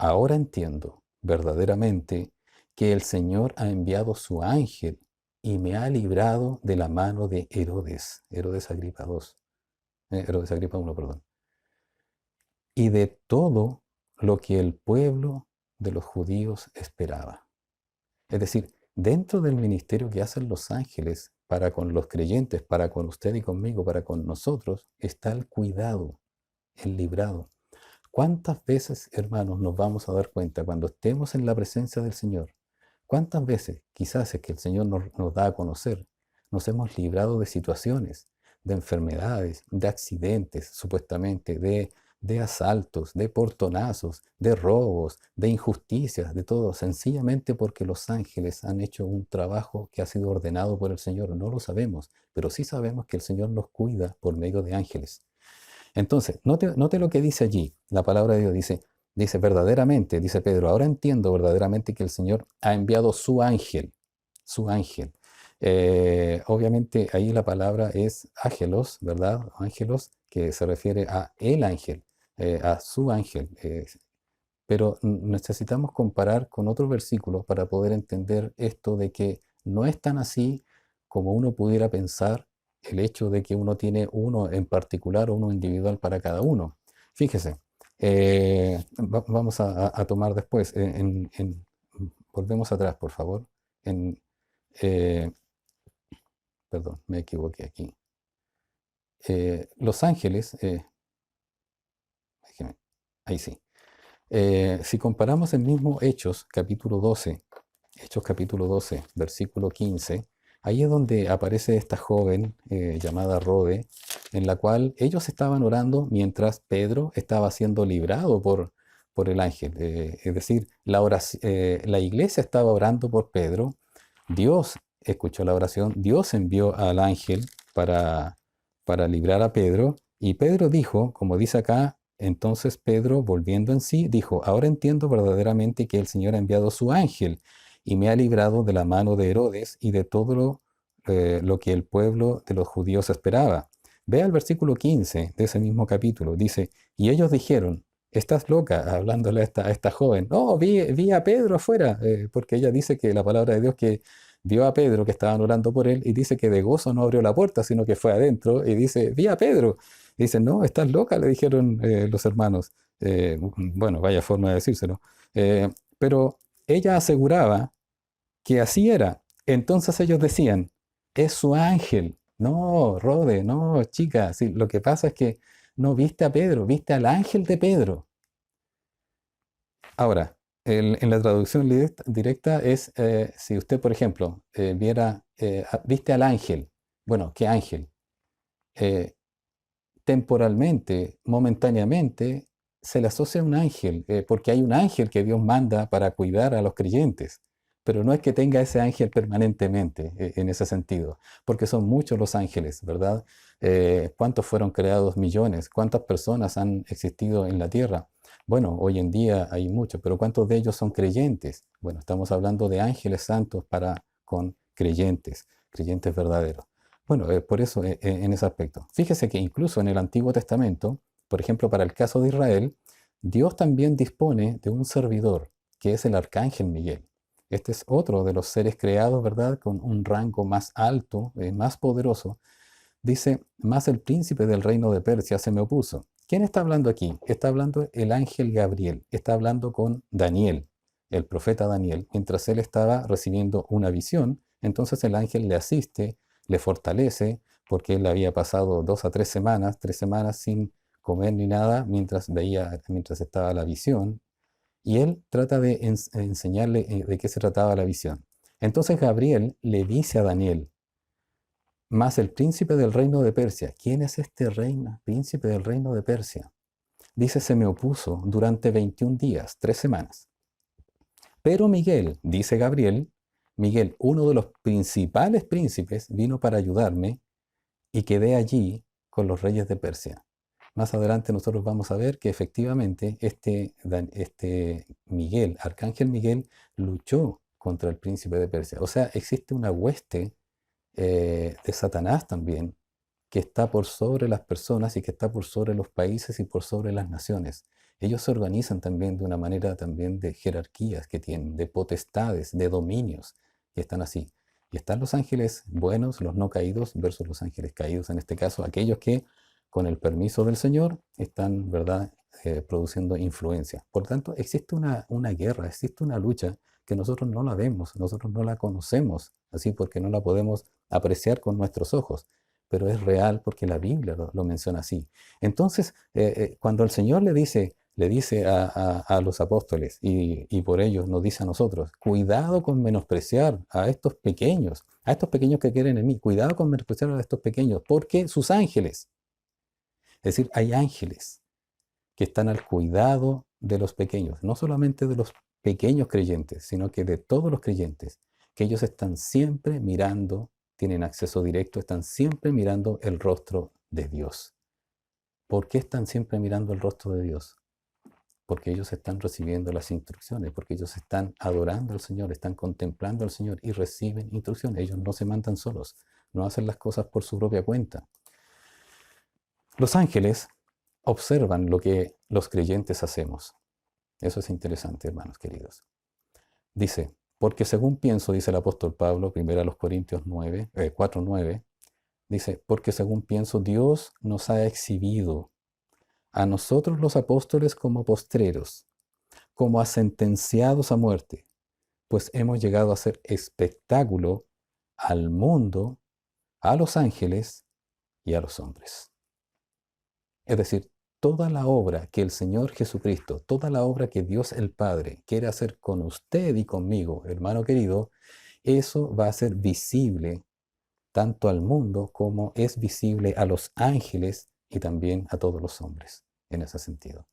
ahora entiendo verdaderamente que el Señor ha enviado su ángel y me ha librado de la mano de Herodes, Herodes Agripa II, Herodes Agripa I, perdón, y de todo lo que el pueblo de los judíos esperaba. Es decir, dentro del ministerio que hacen los ángeles para con los creyentes, para con usted y conmigo, para con nosotros, está el cuidado, el librado. ¿Cuántas veces, hermanos, nos vamos a dar cuenta cuando estemos en la presencia del Señor? ¿Cuántas veces, quizás es que el Señor nos da a conocer, nos hemos librado de situaciones, de enfermedades, de accidentes, supuestamente, de asaltos, de portonazos, de robos, de injusticias, de todo, sencillamente porque los ángeles han hecho un trabajo que ha sido ordenado por el Señor? No lo sabemos, pero sí sabemos que el Señor nos cuida por medio de ángeles. Entonces, note lo que dice allí. La palabra de Dios dice verdaderamente, dice Pedro, ahora entiendo verdaderamente que el Señor ha enviado su ángel, su ángel. Obviamente ahí la palabra es ángelos, ¿verdad? Ángelos, que se refiere a el ángel, a su ángel. Pero necesitamos comparar con otro versículo para poder entender esto de que no es tan así como uno pudiera pensar el hecho de que uno tiene uno en particular o uno individual para cada uno. Fíjese, vamos a tomar después, volvemos atrás, por favor. En, eh, perdón, me equivoqué aquí. Los ángeles, ahí sí. Si comparamos el mismo Hechos capítulo 12, versículo 15, ahí es donde aparece esta joven llamada Rode, en la cual ellos estaban orando mientras Pedro estaba siendo librado por el ángel. Es decir, la iglesia estaba orando por Pedro, Dios escuchó la oración, Dios envió al ángel para librar a Pedro, y Pedro dijo, como dice acá, entonces Pedro, volviendo en sí, dijo, ahora entiendo verdaderamente que el Señor ha enviado su ángel y me ha librado de la mano de Herodes y de todo lo que el pueblo de los judíos esperaba. Vea el versículo 15 de ese mismo capítulo. Dice, y ellos dijeron, estás loca, hablándole a esta joven. No, vi a Pedro afuera, porque ella dice que la palabra de Dios que vio a Pedro que estaban orando por él y dice que de gozo no abrió la puerta, sino que fue adentro y dice, vi a Pedro. Y dice, no, estás loca, le dijeron los hermanos. Bueno, vaya forma de decírselo. Pero ella aseguraba que así era. Entonces ellos decían, es su ángel. No, Rode, no, chica. Sí, lo que pasa es que no viste a Pedro, viste al ángel de Pedro. Ahora, en la traducción directa es, si usted, por ejemplo, viste al ángel. Bueno, ¿qué ángel? Eh, Temporalmente, momentáneamente, se le asocia a un ángel, porque hay un ángel que Dios manda para cuidar a los creyentes, pero no es que tenga ese ángel permanentemente, en ese sentido, porque son muchos los ángeles, ¿verdad? ¿Cuántos fueron creados? Millones. ¿Cuántas personas han existido en la tierra? Bueno, hoy en día hay muchos, pero ¿cuántos de ellos son creyentes? Bueno, estamos hablando de ángeles santos para con creyentes, creyentes verdaderos. Bueno, por eso en ese aspecto. Fíjese que incluso en el Antiguo Testamento, por ejemplo, para el caso de Israel, Dios también dispone de un servidor, que es el arcángel Miguel. Este es otro de los seres creados, ¿verdad? Con un rango más alto, más poderoso. Dice, más el príncipe del reino de Persia se me opuso. ¿Quién está hablando aquí? Está hablando el ángel Gabriel. Está hablando con Daniel, el profeta Daniel, mientras él estaba recibiendo una visión. Entonces el ángel le asiste, le fortalece, porque él había pasado 2 a 3 semanas sin comer ni nada mientras estaba la visión, y él trata de enseñarle de qué se trataba la visión. Entonces Gabriel le dice a Daniel, más el príncipe del reino de Persia. ¿Quién es este príncipe del reino de Persia? Dice, se me opuso durante 21 días, 3 semanas. Pero Miguel, dice Gabriel, Miguel, uno de los principales príncipes, vino para ayudarme y quedé allí con los reyes de Persia. Más adelante nosotros vamos a ver que efectivamente este Miguel, Arcángel Miguel, luchó contra el príncipe de Persia. O sea, existe una hueste de Satanás también, que está por sobre las personas y que está por sobre los países y por sobre las naciones. Ellos se organizan también de una manera también de jerarquías que tienen, de potestades, de dominios, que están así. Y están los ángeles buenos, los no caídos, versus los ángeles caídos, en este caso, aquellos que, con el permiso del Señor, están, ¿verdad?, produciendo influencia. Por tanto, existe una guerra, existe una lucha que nosotros no la vemos, nosotros no la conocemos, así porque no la podemos apreciar con nuestros ojos, pero es real porque la Biblia lo menciona así. Entonces, cuando el Señor le dice a los apóstoles y por ellos nos dice a nosotros, cuidado con menospreciar a estos pequeños que quieren en mí, cuidado con menospreciar a estos pequeños, porque sus ángeles, es decir, hay ángeles que están al cuidado de los pequeños, no solamente de los pequeños creyentes, sino que de todos los creyentes, que ellos están siempre mirando, tienen acceso directo, están siempre mirando el rostro de Dios. ¿Por qué están siempre mirando el rostro de Dios? Porque ellos están recibiendo las instrucciones, porque ellos están adorando al Señor, están contemplando al Señor y reciben instrucciones. Ellos no se mandan solos, no hacen las cosas por su propia cuenta. Los ángeles observan lo que los creyentes hacemos. Eso es interesante, hermanos queridos. Dice, porque según pienso, dice el apóstol Pablo, 1 Corintios 4:9, dice, porque según pienso, Dios nos ha exhibido a nosotros los apóstoles como postreros, como a sentenciados a muerte, pues hemos llegado a ser espectáculo al mundo, a los ángeles y a los hombres. Es decir, toda la obra que el Señor Jesucristo, toda la obra que Dios el Padre quiere hacer con usted y conmigo, hermano querido, eso va a ser visible tanto al mundo como es visible a los ángeles y también a todos los hombres, en ese sentido.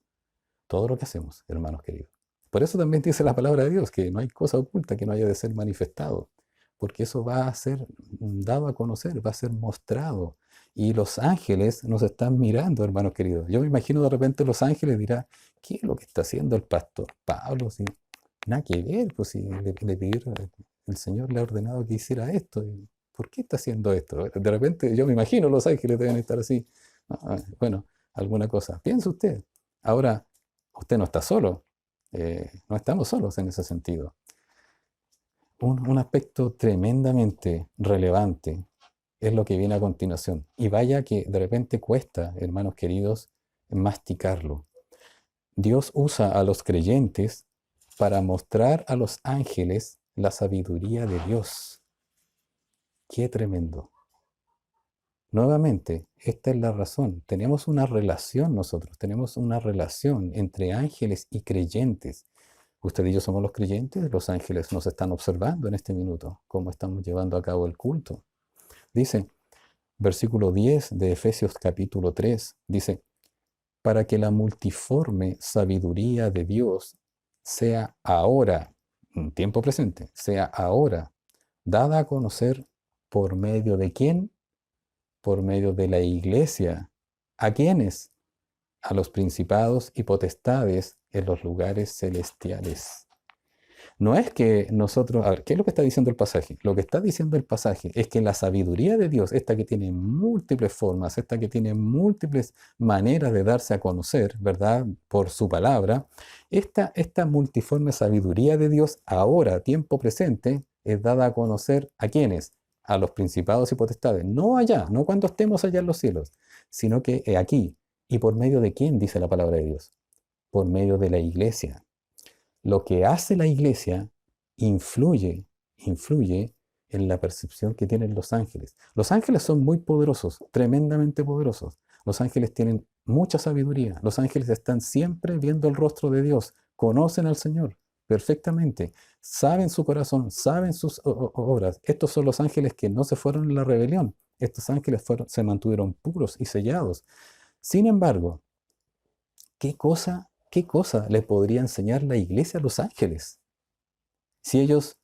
Todo lo que hacemos, hermanos queridos. Por eso también dice la palabra de Dios, que no hay cosa oculta que no haya de ser manifestado, porque eso va a ser dado a conocer, va a ser mostrado. Y los ángeles nos están mirando, hermanos queridos. Yo me imagino de repente los ángeles dirán, ¿qué es lo que está haciendo el pastor Pablo? Si nada que ver, pues si le pidieron, el Señor le ha ordenado que hiciera esto. ¿Por qué está haciendo esto? De repente yo me imagino los ángeles deben estar así. Bueno, alguna cosa. Piense usted. Ahora, usted no está solo. No estamos solos en ese sentido. Un aspecto tremendamente relevante es lo que viene a continuación. Y vaya que de repente cuesta, hermanos queridos, masticarlo. Dios usa a los creyentes para mostrar a los ángeles la sabiduría de Dios. ¡Qué tremendo! Nuevamente, esta es la razón. Tenemos una relación nosotros, tenemos una relación entre ángeles y creyentes. Usted y yo somos los creyentes, los ángeles nos están observando en este minuto, cómo estamos llevando a cabo el culto. Dice, versículo 10 de Efesios capítulo 3, dice, para que la multiforme sabiduría de Dios sea ahora, en tiempo presente, sea ahora, dada a conocer por medio de quién, por medio de la iglesia. ¿A quiénes? A los principados y potestades en los lugares celestiales. No es que nosotros, a ver, ¿qué es lo que está diciendo el pasaje? Lo que está diciendo el pasaje es que la sabiduría de Dios, esta que tiene múltiples formas, esta que tiene múltiples maneras de darse a conocer, ¿verdad? Por su palabra, esta multiforme sabiduría de Dios ahora, tiempo presente, es dada a conocer ¿a quiénes? A los principados y potestades. No allá, no cuando estemos allá en los cielos, sino que aquí. ¿Y por medio de quién dice la palabra de Dios? Por medio de la iglesia. Lo que hace la iglesia influye en la percepción que tienen los ángeles. Los ángeles son muy poderosos, tremendamente poderosos. Los ángeles tienen mucha sabiduría. Los ángeles están siempre viendo el rostro de Dios, conocen al Señor perfectamente, saben su corazón, saben sus obras. Estos son los ángeles que no se fueron en la rebelión. Estos ángeles se mantuvieron puros y sellados. Sin embargo, ¿qué cosa le podría enseñar la iglesia a los ángeles? Si ellos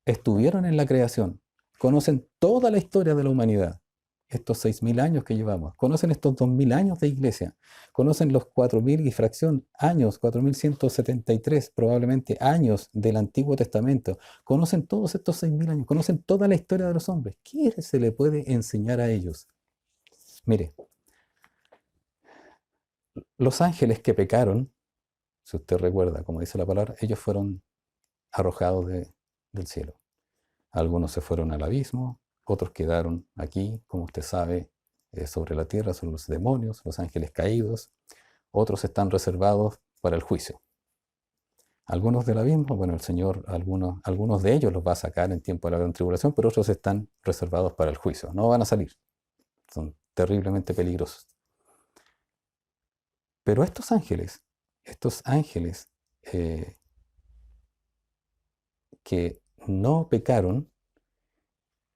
estuvieron en la creación, conocen toda la historia de la humanidad, estos 6.000 años que llevamos, conocen estos 2.000 años de iglesia, conocen los 4.000 y fracción años, 4.173 probablemente años del Antiguo Testamento, conocen todos estos 6.000 años, conocen toda la historia de los hombres. ¿Qué se le puede enseñar a ellos? Mire, los ángeles que pecaron, si usted recuerda, como dice la palabra, ellos fueron arrojados del cielo. Algunos se fueron al abismo, otros quedaron aquí, como usted sabe, sobre la tierra, son los demonios, los ángeles caídos. Otros están reservados para el juicio. Algunos del abismo, bueno, el Señor, algunos de ellos los va a sacar en tiempo de la gran tribulación, pero otros están reservados para el juicio. No van a salir. Son terriblemente peligrosos. Pero estos ángeles que no pecaron,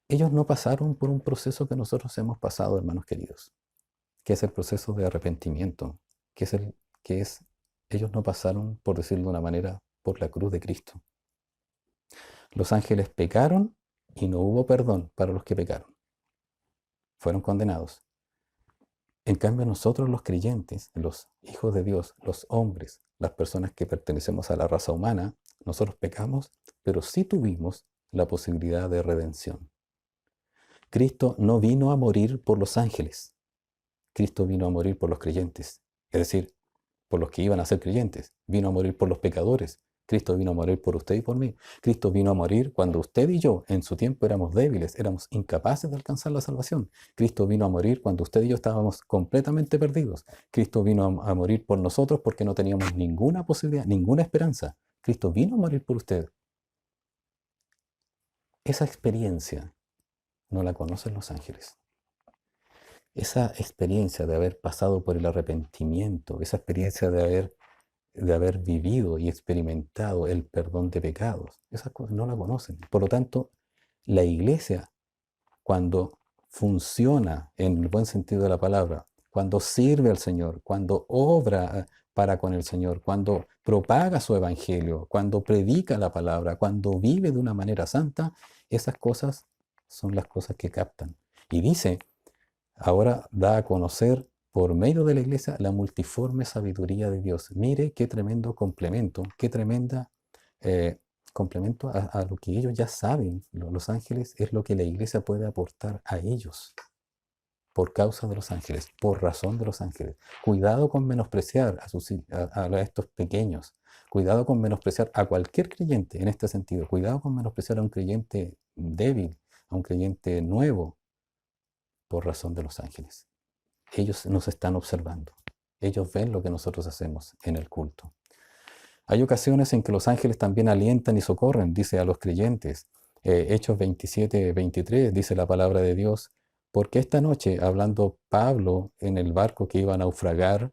ellos no pasaron por un proceso que nosotros hemos pasado, hermanos queridos, que es el proceso de arrepentimiento, que es, ellos no pasaron, por decirlo de una manera, por la cruz de Cristo. Los ángeles pecaron y no hubo perdón para los que pecaron. Fueron condenados. En cambio, nosotros los creyentes, los hijos de Dios, los hombres, las personas que pertenecemos a la raza humana, nosotros pecamos, pero sí tuvimos la posibilidad de redención. Cristo no vino a morir por los ángeles. Cristo vino a morir por los creyentes, es decir, por los que iban a ser creyentes. Vino a morir por los pecadores. Cristo vino a morir por usted y por mí. Cristo vino a morir cuando usted y yo en su tiempo éramos débiles, éramos incapaces de alcanzar la salvación. Cristo vino a morir cuando usted y yo estábamos completamente perdidos. Cristo vino a morir por nosotros porque no teníamos ninguna posibilidad, ninguna esperanza. Cristo vino a morir por usted. Esa experiencia no la conocen los ángeles. Esa experiencia de haber pasado por el arrepentimiento, esa experiencia de haber vivido y experimentado el perdón de pecados, esas cosas no la conocen. Por lo tanto, la iglesia, cuando funciona en el buen sentido de la palabra, cuando sirve al Señor, cuando obra para con el Señor, cuando propaga su evangelio, cuando predica la palabra, cuando vive de una manera santa, esas cosas son las cosas que captan. Y dice, ahora da a conocer por medio de la iglesia la multiforme sabiduría de Dios. Mire qué tremendo complemento, qué tremenda complemento a lo que ellos ya saben. Los ángeles es lo que la iglesia puede aportar a ellos por causa de los ángeles, por razón de los ángeles. Cuidado con menospreciar a estos pequeños. Cuidado con menospreciar a cualquier creyente en este sentido. Cuidado con menospreciar a un creyente débil, a un creyente nuevo, por razón de los ángeles. Ellos nos están observando. Ellos ven lo que nosotros hacemos en el culto. Hay ocasiones en que los ángeles también alientan y socorren, dice a los creyentes. Hechos 27, 23, dice la palabra de Dios, porque esta noche, hablando Pablo en el barco que iba a naufragar,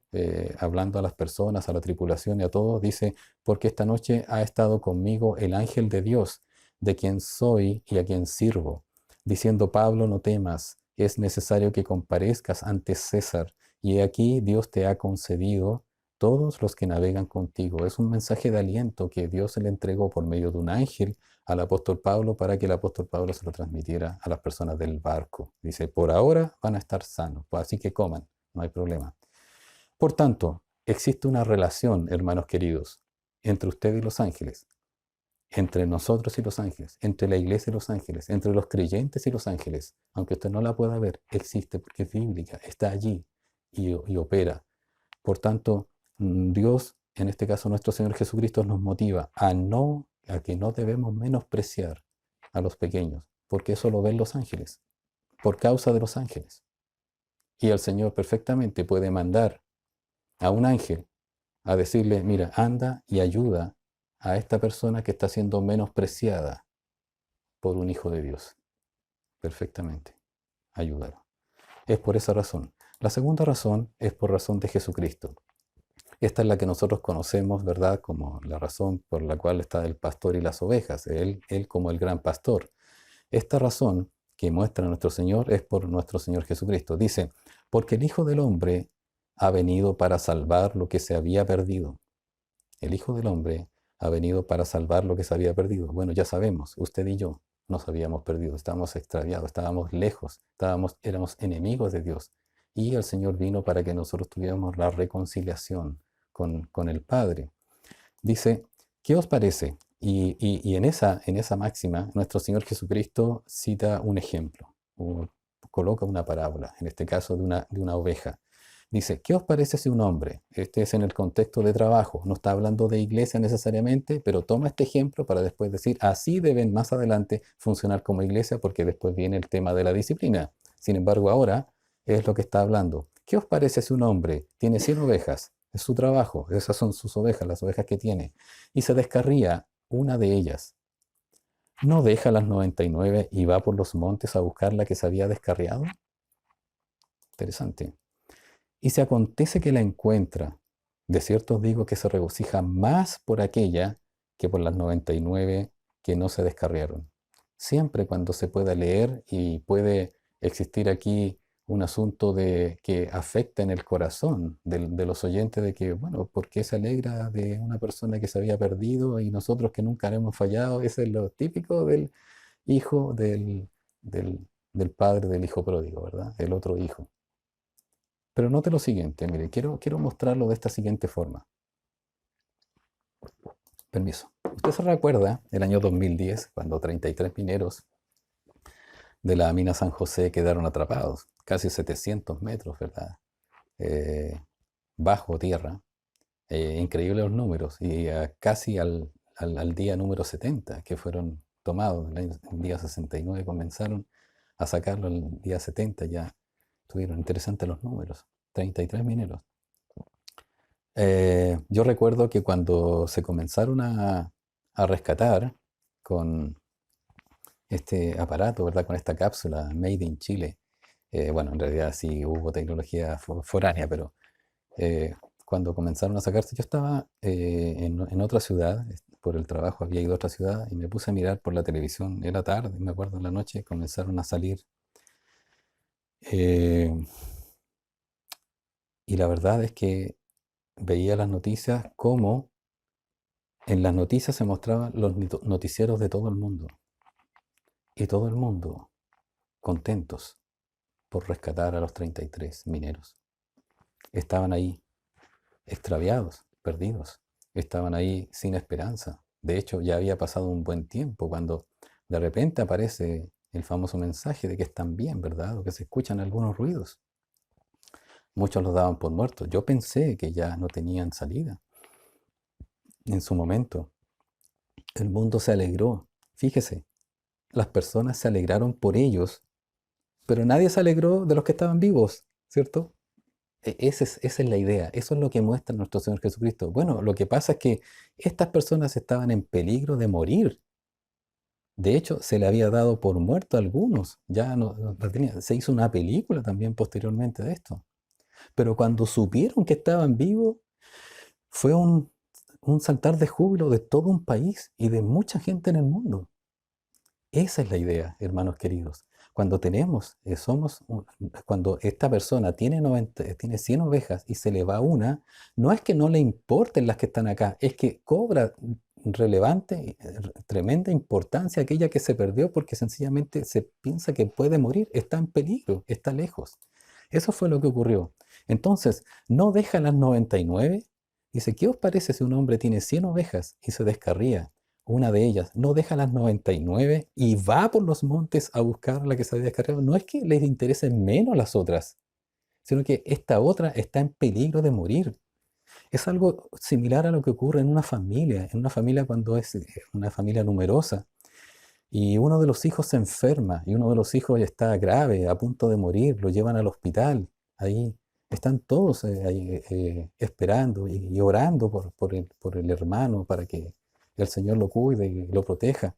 hablando a las personas, a la tripulación y a todos, dice, porque esta noche ha estado conmigo el ángel de Dios, de quien soy y a quien sirvo, diciendo, Pablo, no temas, es necesario que comparezcas ante César, y he aquí Dios te ha concedido todos los que navegan contigo. Es un mensaje de aliento que Dios le entregó por medio de un ángel al apóstol Pablo para que el apóstol Pablo se lo transmitiera a las personas del barco. Dice, por ahora van a estar sanos, pues así que coman, no hay problema. Por tanto, existe una relación, hermanos queridos, entre usted y los ángeles, entre nosotros y los ángeles, entre la iglesia y los ángeles, entre los creyentes y los ángeles. Aunque usted no la pueda ver, existe porque es bíblica, está allí y opera. Por tanto, Dios, en este caso nuestro Señor Jesucristo, nos motiva a que no debemos menospreciar a los pequeños, porque eso lo ven los ángeles, por causa de los ángeles. Y el Señor perfectamente puede mandar a un ángel a decirle, mira, anda y ayuda a esta persona que está siendo menospreciada por un hijo de Dios. Perfectamente, ayúdalo. Es por esa razón. La segunda razón es por razón de Jesucristo. Esta es la que nosotros conocemos, ¿verdad?, como la razón por la cual está el pastor y las ovejas, él como el gran pastor. Esta razón que muestra nuestro Señor es por nuestro Señor Jesucristo. Dice, porque el Hijo del Hombre ha venido para salvar lo que se había perdido. El Hijo del Hombre ha venido para salvar lo que se había perdido. Bueno, ya sabemos, usted y yo nos habíamos perdido, estábamos extraviados, estábamos lejos, éramos enemigos de Dios. Y el Señor vino para que nosotros tuviéramos la reconciliación con el Padre. Dice, ¿qué os parece? Y en esa máxima, nuestro Señor Jesucristo cita un ejemplo, o coloca una parábola, en este caso de una oveja. Dice, ¿qué os parece si un hombre, este es en el contexto de trabajo, no está hablando de iglesia necesariamente, pero toma este ejemplo para después decir, así deben más adelante funcionar como iglesia, porque después viene el tema de la disciplina. Sin embargo, ahora es lo que está hablando. ¿Qué os parece si un hombre tiene 100 ovejas Es su trabajo, esas son sus ovejas, las ovejas que tiene. Y se descarría una de ellas. ¿No deja las 99 y va por los montes a buscar la que se había descarriado? Interesante. Y si acontece que la encuentra, de cierto os digo que se regocija más por aquella que por las 99 que no se descarriaron. Siempre cuando se pueda leer y puede existir aquí un asunto de que afecta en el corazón de los oyentes de que, bueno, ¿por qué se alegra de una persona que se había perdido y nosotros que nunca hemos fallado? Ese es lo típico del hijo del padre del hijo pródigo, ¿verdad? El otro hijo. Pero note lo siguiente, mire, quiero mostrarlo de esta siguiente forma. Permiso. Usted se recuerda el año 2010, cuando 33 mineros de la mina San José quedaron atrapados, casi 700 metros, ¿verdad? Eh, Bajo tierra. Increíbles los números. Y casi al día número 70, que fueron tomados, el día 69 comenzaron a sacarlo, el día 70 ya tuvieron interesantes los números. 33 mineros. Yo recuerdo que cuando se comenzaron a rescatar con este aparato, ¿verdad? Con esta cápsula Made in Chile, bueno, en realidad sí hubo tecnología foránea, pero eh, cuando comenzaron a sacarse, yo estaba en otra ciudad, por el trabajo había ido a otra ciudad y me puse a mirar por la televisión, era tarde, me acuerdo en la noche, comenzaron a salir. eh, y la verdad es que veía las noticias como en las noticias se mostraban los noticieros de todo el mundo y todo el mundo contentos por rescatar a los 33 mineros. Estaban ahí extraviados, perdidos, estaban ahí sin esperanza. De hecho, ya había pasado un buen tiempo cuando de repente aparece el famoso mensaje de que están bien, ¿verdad? O que se escuchan algunos ruidos. Muchos los daban por muertos. Yo pensé que ya no tenían salida en su momento. El mundo se alegró. Fíjese, las personas se alegraron por ellos, pero nadie se alegró de los que estaban vivos, ¿cierto? Esa es la idea, eso es lo que muestra nuestro Señor Jesucristo. Bueno, lo que pasa es que estas personas estaban en peligro de morir. De hecho, se le había dado por muerto a algunos. Ya se hizo una película también posteriormente de esto. Pero cuando supieron que estaban vivos, fue un saltar de júbilo de todo un país y de mucha gente en el mundo. Esa es la idea, hermanos queridos. Cuando cuando esta persona tiene 100 ovejas y se le va una, no es que no le importen las que están acá, es que cobra relevante, tremenda importancia aquella que se perdió porque sencillamente se piensa que puede morir, está en peligro, está lejos. Eso fue lo que ocurrió. Entonces, no deja las 99. Dice, ¿qué os parece si un hombre tiene 100 ovejas y se descarría una de ellas, no deja las 99 y va por los montes a buscar la que se había descargado? No es que les interesen menos las otras, sino que esta otra está en peligro de morir. Es algo similar a lo que ocurre en una familia cuando es una familia numerosa y uno de los hijos se enferma y uno de los hijos está grave, a punto de morir, lo llevan al hospital. Ahí están todos ahí, esperando y orando por el hermano para que el Señor lo cuide y lo proteja,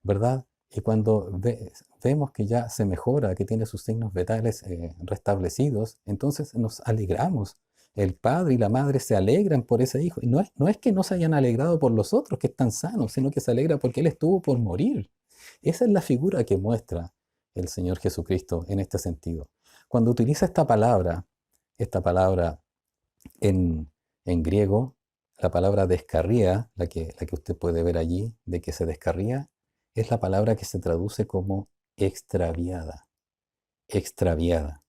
¿verdad? Y cuando vemos que ya se mejora, que tiene sus signos vitales restablecidos, entonces nos alegramos. El padre y la madre se alegran por ese hijo. Y no es que no se hayan alegrado por los otros que están sanos, sino que se alegra porque él estuvo por morir. Esa es la figura que muestra el Señor Jesucristo en este sentido. Cuando utiliza esta palabra en griego, la palabra descarría, la que usted puede ver allí, de que se descarría, es la palabra que se traduce como extraviada. Extraviada.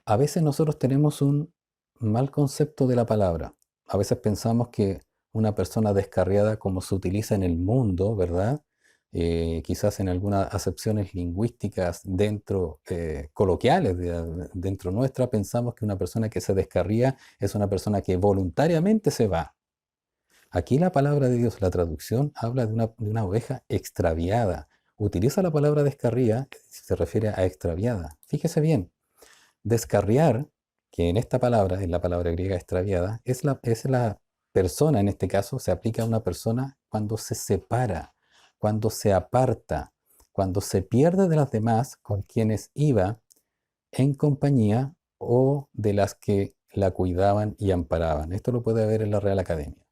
A veces nosotros tenemos un mal concepto de la palabra. A veces pensamos que una persona descarriada, como se utiliza en el mundo, ¿verdad? Quizás en algunas acepciones lingüísticas coloquiales, dentro nuestra, pensamos que una persona que se descarría es una persona que voluntariamente se va. Aquí la palabra de Dios, la traducción, habla de una oveja extraviada. Utiliza la palabra descarría, se refiere a extraviada. Fíjese bien, descarriar que en esta palabra, en la palabra griega extraviada, es la persona, en este caso, se aplica a una persona cuando se separa, cuando se aparta, cuando se pierde de las demás con quienes iba en compañía o de las que la cuidaban y amparaban. Esto lo puede ver en la Real Academia.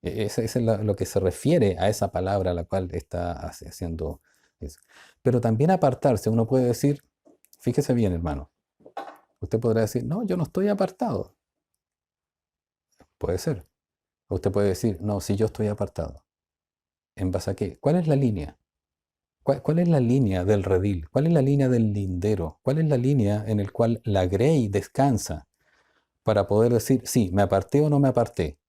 Ese es lo que se refiere a esa palabra a la cual está haciendo eso. Pero también apartarse, uno puede decir, fíjese bien, hermano, usted podrá decir, no, yo no estoy apartado. Puede ser. O usted puede decir, no, sí, yo estoy apartado. ¿En base a qué? ¿Cuál es la línea? ¿Cuál es la línea del redil? ¿Cuál es la línea del lindero? ¿Cuál es la línea en el cual la grey descansa para poder decir, sí, me aparté o no me aparté?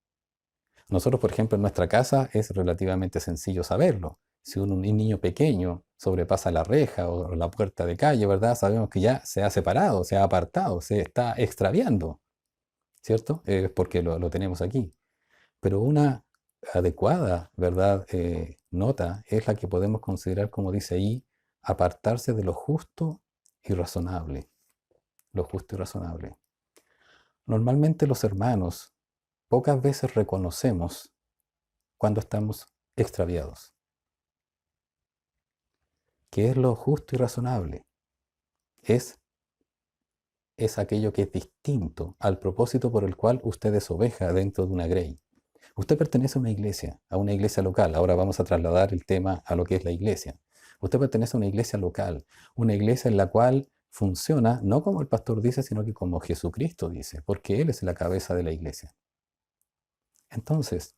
Nosotros, por ejemplo, en nuestra casa es relativamente sencillo saberlo. Si un niño pequeño sobrepasa la reja o la puerta de calle, ¿verdad? Sabemos que ya se ha separado, se ha apartado, se está extraviando, ¿cierto? Es porque lo tenemos aquí. Pero una adecuada, ¿verdad? Nota es la que podemos considerar, como dice ahí, apartarse de lo justo y razonable. Lo justo y razonable. Normalmente los hermanos pocas veces reconocemos cuando estamos extraviados. ¿Qué es lo justo y razonable? Es, es aquello que es distinto al propósito por el cual usted es oveja dentro de una grey. Usted pertenece a una iglesia local. Ahora vamos a trasladar el tema a lo que es la iglesia. Usted pertenece a una iglesia local, una iglesia en la cual funciona no como el pastor dice, sino que como Jesucristo dice, porque Él es la cabeza de la iglesia. Entonces,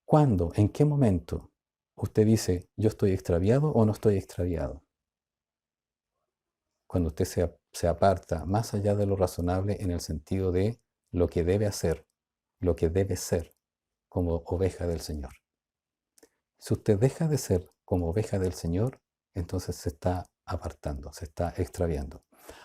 ¿cuándo, en qué momento usted dice, yo estoy extraviado o no estoy extraviado? Cuando usted se aparta más allá de lo razonable en el sentido de lo que debe hacer, lo que debe ser como oveja del Señor. Si usted deja de ser como oveja del Señor, entonces se está apartando, se está extraviando.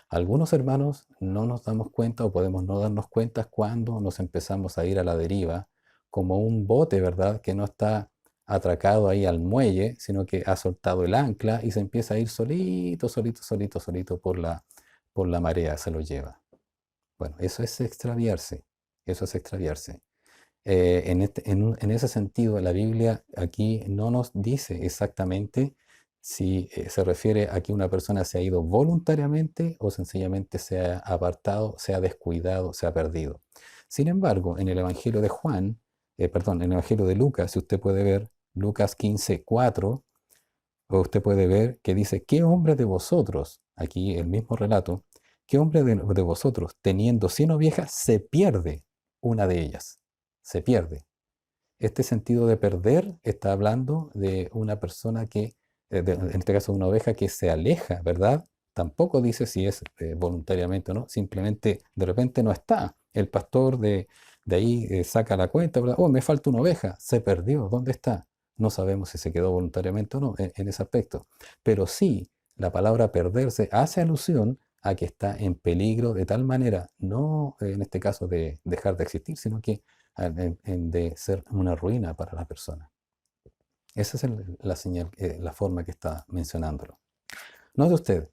Algunos hermanos no nos damos cuenta o podemos no darnos cuenta cuando nos empezamos a ir a la deriva, como un bote, ¿verdad? Que no está atracado ahí al muelle, sino que ha soltado el ancla y se empieza a ir solito, solito, solito, solito por la marea, se lo lleva. Bueno, eso es extraviarse, eso es extraviarse. En ese sentido, la Biblia aquí no nos dice exactamente si se refiere a que una persona se ha ido voluntariamente o sencillamente se ha apartado, se ha descuidado, se ha perdido. Sin embargo, en el Evangelio de Juan, perdón, en el Evangelio de Lucas, si usted puede ver Lucas 15:4, o usted puede ver que dice, ¿qué hombre de vosotros, aquí el mismo relato, qué hombre de vosotros, teniendo 100 ovejas, se pierde una de ellas? Se pierde. Este sentido de perder está hablando de una persona que, en este caso una oveja que se aleja, ¿verdad? Tampoco dice si es voluntariamente o no, simplemente de repente no está. El pastor de ahí saca la cuenta, ¿verdad? Oh, me falta una oveja, se perdió, ¿dónde está? No sabemos si se quedó voluntariamente o no en ese aspecto. Pero sí, la palabra perderse hace alusión a que está en peligro de tal manera, no en este caso de dejar de existir, sino que de ser una ruina para la persona. Esa es la señal, la forma que está mencionándolo. Note usted,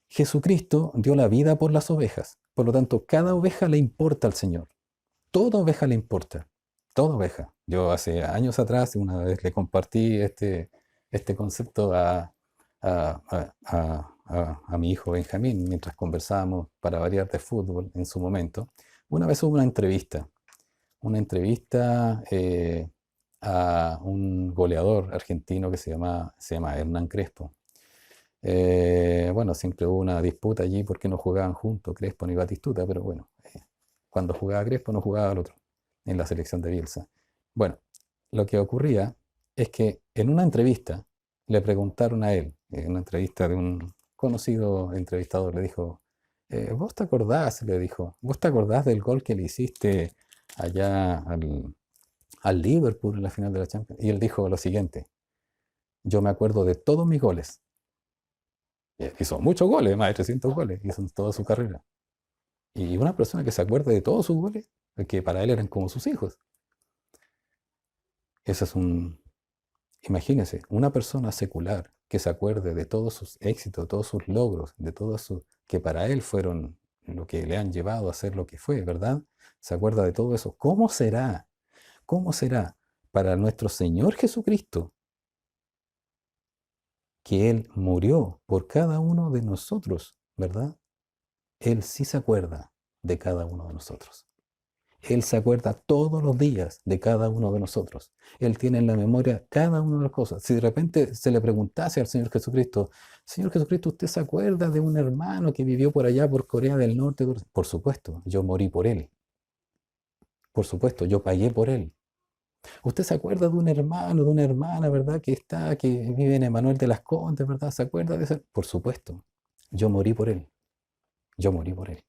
Jesucristo dio la vida por las ovejas. Por lo tanto, cada oveja le importa al Señor. Toda oveja le importa. Toda oveja. Yo hace años atrás, una vez le compartí este concepto a mi hijo Benjamín mientras conversábamos para variar de fútbol en su momento. Una vez hubo una entrevista a un goleador argentino que se llama Hernán Crespo. Bueno, siempre hubo una disputa allí porque no jugaban juntos Crespo ni Batistuta, pero bueno, cuando jugaba Crespo no jugaba el otro en la selección de Bielsa. Bueno, lo que ocurría es que en una entrevista le preguntaron a él, en una entrevista de un conocido entrevistador, le dijo, ¿vos te acordás? Le dijo, ¿vos te acordás del gol que le hiciste allá al Liverpool en la final de la Champions? Y él dijo lo siguiente, yo me acuerdo de todos mis goles. Hizo muchos goles, más de 300 goles, hizo en toda su carrera. Y una persona que se acuerde de todos sus goles, que para él eran como sus hijos. Ese es imagínese, una persona secular que se acuerde de todos sus éxitos, de todos sus logros, de todo su, que para Él fueron lo que le han llevado a ser lo que fue, ¿verdad? ¿Se acuerda de todo eso? ¿Cómo será? ¿Cómo será para nuestro Señor Jesucristo, que Él murió por cada uno de nosotros, ¿verdad? Él sí se acuerda de cada uno de nosotros. Él se acuerda todos los días de cada uno de nosotros. Él tiene en la memoria cada una de las cosas. Si de repente se le preguntase al Señor Jesucristo, ¿usted se acuerda de un hermano que vivió por allá, por Corea del Norte? Por supuesto, yo morí por él. Por supuesto, yo pagué por él. ¿Usted se acuerda de un hermano, de una hermana, verdad, que vive en Emanuel de las Condes, verdad? ¿Se acuerda de eso? Por supuesto, yo morí por él. Yo morí por él.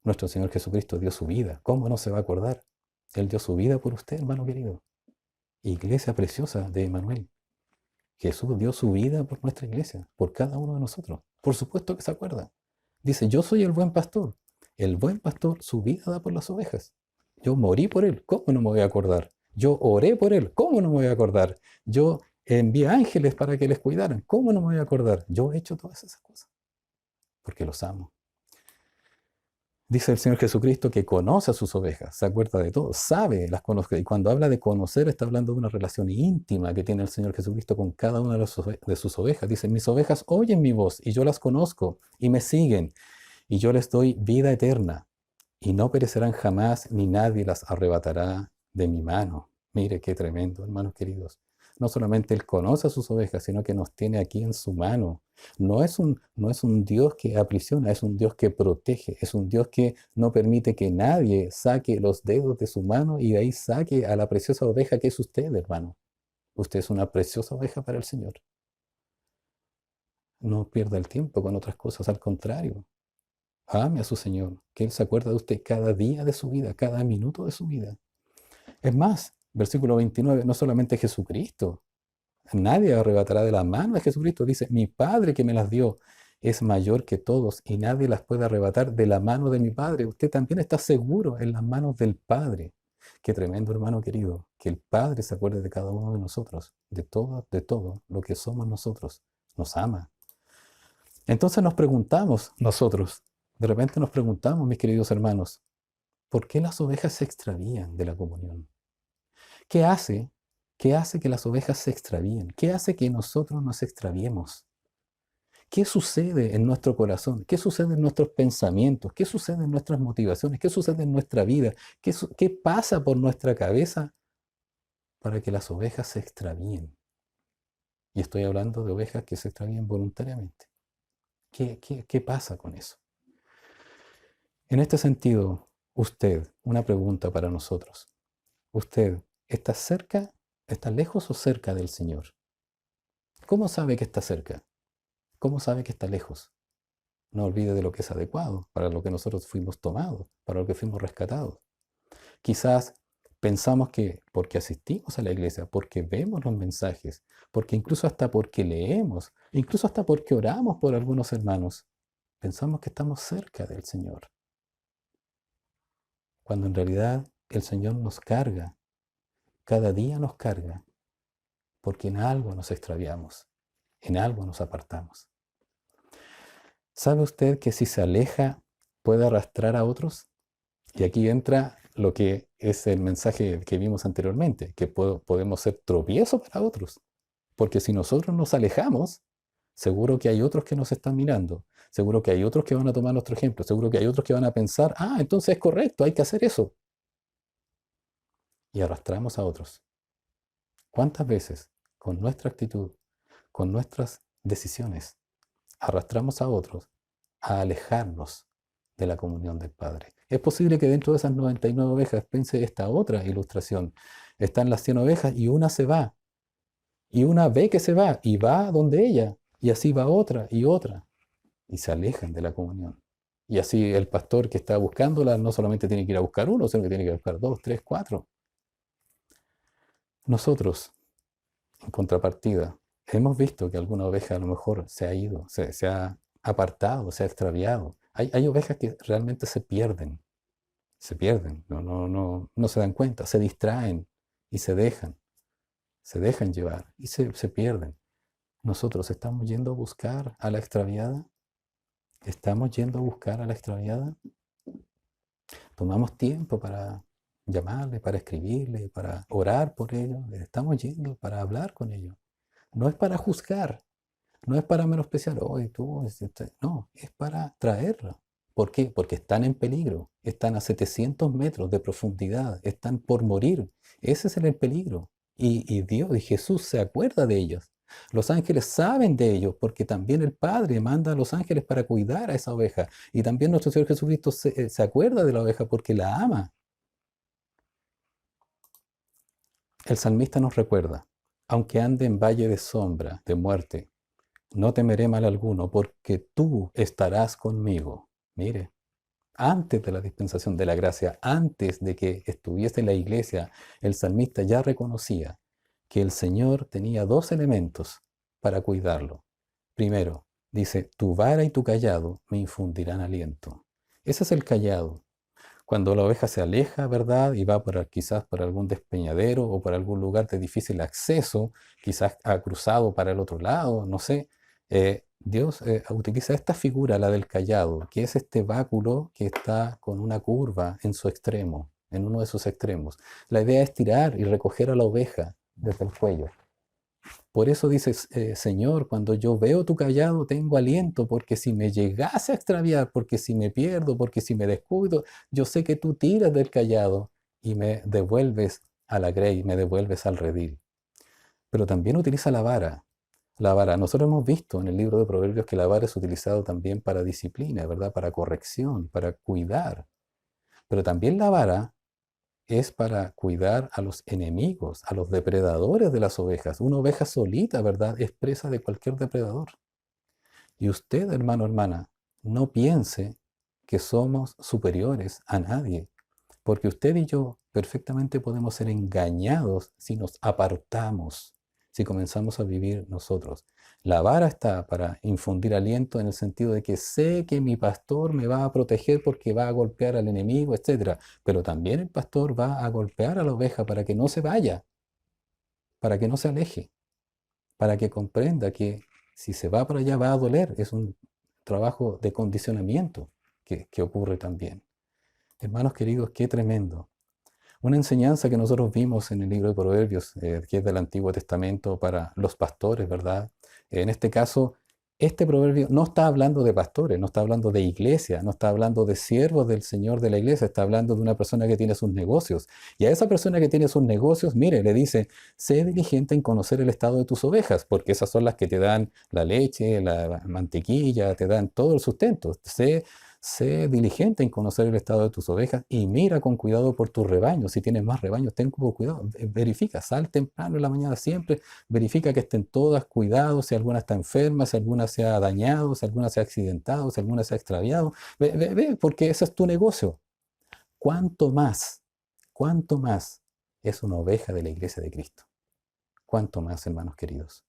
Nuestro Señor Jesucristo dio su vida. ¿Cómo no se va a acordar? Él dio su vida por usted, hermano querido. Iglesia preciosa de Emanuel. Jesús dio su vida por nuestra iglesia, por cada uno de nosotros. Por supuesto que se acuerda. Dice, yo soy el buen pastor. El buen pastor su vida da por las ovejas. Yo morí por él. ¿Cómo no me voy a acordar? Yo oré por él. ¿Cómo no me voy a acordar? Yo envié ángeles para que les cuidaran. ¿Cómo no me voy a acordar? Yo he hecho todas esas cosas porque los amo. Dice el Señor Jesucristo que conoce a sus ovejas, se acuerda de todo, sabe, las conoce. Y cuando habla de conocer, está hablando de una relación íntima que tiene el Señor Jesucristo con cada una de sus ovejas. Dice, mis ovejas oyen mi voz y yo las conozco y me siguen y yo les doy vida eterna y no perecerán jamás ni nadie las arrebatará de mi mano. Mire qué tremendo, hermanos queridos. No solamente Él conoce a sus ovejas, sino que nos tiene aquí en su mano. No es un Dios que aprisiona, es un Dios que protege, es un Dios que no permite que nadie saque los dedos de su mano y de ahí saque a la preciosa oveja que es usted, hermano. Usted es una preciosa oveja para el Señor. No pierda el tiempo con otras cosas, al contrario. Ame a su Señor, que Él se acuerda de usted cada día de su vida, cada minuto de su vida. Es más, versículo 29, no solamente Jesucristo, nadie arrebatará de la mano de Jesucristo. Dice, mi Padre que me las dio es mayor que todos y nadie las puede arrebatar de la mano de mi Padre. Usted también está seguro en las manos del Padre. Qué tremendo, hermano querido, que el Padre se acuerde de cada uno de nosotros, de todo lo que somos nosotros. Nos ama. Entonces nos preguntamos nosotros, de repente nos preguntamos, mis queridos hermanos, ¿por qué las ovejas se extravían de la comunión? ¿Qué hace? ¿Qué hace que las ovejas se extravíen? ¿Qué hace que nosotros nos extraviemos? ¿Qué sucede en nuestro corazón? ¿Qué sucede en nuestros pensamientos? ¿Qué sucede en nuestras motivaciones? ¿Qué sucede en nuestra vida? ¿Qué pasa por nuestra cabeza para que las ovejas se extravíen? Y estoy hablando de ovejas que se extravían voluntariamente. ¿Qué pasa con eso? En este sentido, usted, una pregunta para nosotros. ¿Usted está cerca, está lejos o cerca del Señor? ¿Cómo sabe que está cerca? ¿Cómo sabe que está lejos? No olvide de lo que es adecuado, para lo que nosotros fuimos tomados, para lo que fuimos rescatados. Quizás pensamos que porque asistimos a la iglesia, porque vemos los mensajes, porque incluso hasta porque leemos, incluso hasta porque oramos por algunos hermanos, pensamos que estamos cerca del Señor. Cuando en realidad el Señor nos carga, cada día nos carga, porque en algo nos extraviamos, en algo nos apartamos. ¿Sabe usted que si se aleja puede arrastrar a otros? Y aquí entra lo que es el mensaje que vimos anteriormente, que podemos ser tropiezo para otros. Porque si nosotros nos alejamos, seguro que hay otros que nos están mirando, seguro que hay otros que van a tomar nuestro ejemplo, seguro que hay otros que van a pensar, entonces es correcto, hay que hacer eso. Y arrastramos a otros. ¿Cuántas veces con nuestra actitud, con nuestras decisiones, arrastramos a otros a alejarnos de la comunión del Padre? Es posible que dentro de esas 99 ovejas, piense esta otra ilustración, están las 100 ovejas y una se va, y una ve que se va y va donde ella, y así va otra, y se alejan de la comunión. Y así el pastor que está buscándola no solamente tiene que ir a buscar uno, sino que tiene que buscar dos, tres, cuatro. Nosotros, en contrapartida, hemos visto que alguna oveja a lo mejor se ha ido, se ha apartado, se ha extraviado. Hay ovejas que realmente se pierden, no se dan cuenta, se distraen y se dejan llevar y se pierden. Nosotros estamos yendo a buscar a la extraviada. ¿Estamos yendo a buscar a la extraviada? ¿Tomamos tiempo para llamarle, para escribirle, para orar por ellos? Estamos yendo para hablar con ellos. No es para juzgar, no es para menospreciar, hoy tú, no, es para traerlo. ¿Por qué? Porque están en peligro, están a 700 metros de profundidad, están por morir. Ese es el peligro. Y Dios y Jesús se acuerda de ellos. Los ángeles saben de ellos porque también el Padre manda a los ángeles para cuidar a esa oveja. Y también nuestro Señor Jesucristo se acuerda de la oveja porque la ama. El salmista nos recuerda, aunque ande en valle de sombra, de muerte, no temeré mal alguno, porque tú estarás conmigo. Mire, antes de la dispensación de la gracia, antes de que estuviese en la iglesia, el salmista ya reconocía que el Señor tenía dos elementos para cuidarlo. Primero, dice, tu vara y tu callado me infundirán aliento. Ese es el callado. Cuando la oveja se aleja, ¿verdad? Y va quizás por algún despeñadero o por algún lugar de difícil acceso, quizás ha cruzado para el otro lado, no sé. Dios utiliza esta figura, la del callado, que es este báculo que está con una curva en su extremo, en uno de sus extremos. La idea es tirar y recoger a la oveja desde el cuello. Por eso dices, Señor, cuando yo veo tu callado tengo aliento, porque si me llegase a extraviar, porque si me pierdo, porque si me descuido, yo sé que tú tiras del callado y me devuelves a la grey, me devuelves al redil. Pero también utiliza la vara. La vara, nosotros hemos visto en el libro de Proverbios que la vara es utilizado también para disciplina, ¿verdad? Para corrección, para cuidar. Pero también la vara es para cuidar a los enemigos, a los depredadores de las ovejas. Una oveja solita, ¿verdad? Es presa de cualquier depredador. Y usted, hermano, hermana, no piense que somos superiores a nadie, porque usted y yo perfectamente podemos ser engañados si nos apartamos, si comenzamos a vivir nosotros. La vara está para infundir aliento en el sentido de que sé que mi pastor me va a proteger porque va a golpear al enemigo, etcétera. Pero también el pastor va a golpear a la oveja para que no se vaya, para que no se aleje, para que comprenda que si se va para allá va a doler. Es un trabajo de condicionamiento que ocurre también. Hermanos queridos, qué tremendo. Una enseñanza que nosotros vimos en el libro de Proverbios, que es del Antiguo Testamento para los pastores, ¿verdad? En este caso, este proverbio no está hablando de pastores, no está hablando de iglesia, no está hablando de siervos del Señor de la iglesia, está hablando de una persona que tiene sus negocios. Y a esa persona que tiene sus negocios, mire, le dice, sé diligente en conocer el estado de tus ovejas, porque esas son las que te dan la leche, la mantequilla, te dan todo el sustento. Sé diligente en conocer el estado de tus ovejas y mira con cuidado por tus rebaños. Si tienes más rebaños, ten por cuidado. Verifica, sal temprano en la mañana siempre, verifica que estén todas cuidados, si alguna está enferma, si alguna se ha dañado, si alguna se ha accidentado, si alguna se ha extraviado. Ve, porque ese es tu negocio. ¿Cuánto más? ¿Cuánto más es una oveja de la iglesia de Cristo? ¿Cuánto más, hermanos queridos?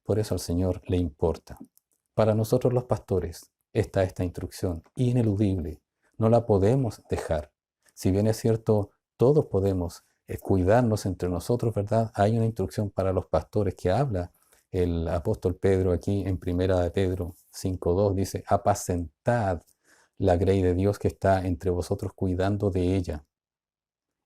Por eso al Señor le importa. Para nosotros los pastores está esta instrucción ineludible. No la podemos dejar. Si bien es cierto, todos podemos cuidarnos entre nosotros, ¿verdad? Hay una instrucción para los pastores que habla el apóstol Pedro aquí en Primera de Pedro 5:2. Dice, apacentad la grey de Dios que está entre vosotros cuidando de ella.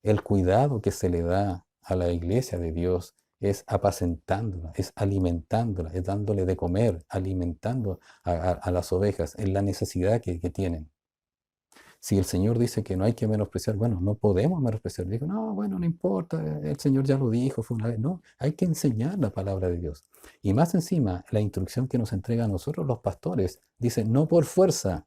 El cuidado que se le da a la iglesia de Dios es apacentándola, es alimentándola, es dándole de comer, alimentando a las ovejas en la necesidad que tienen. Si el Señor dice que no hay que menospreciar, bueno, no podemos menospreciar. Digo, no, bueno, no importa, el Señor ya lo dijo, fue una vez. No, hay que enseñar la palabra de Dios. Y más encima, la instrucción que nos entrega a nosotros los pastores dice, no por fuerza.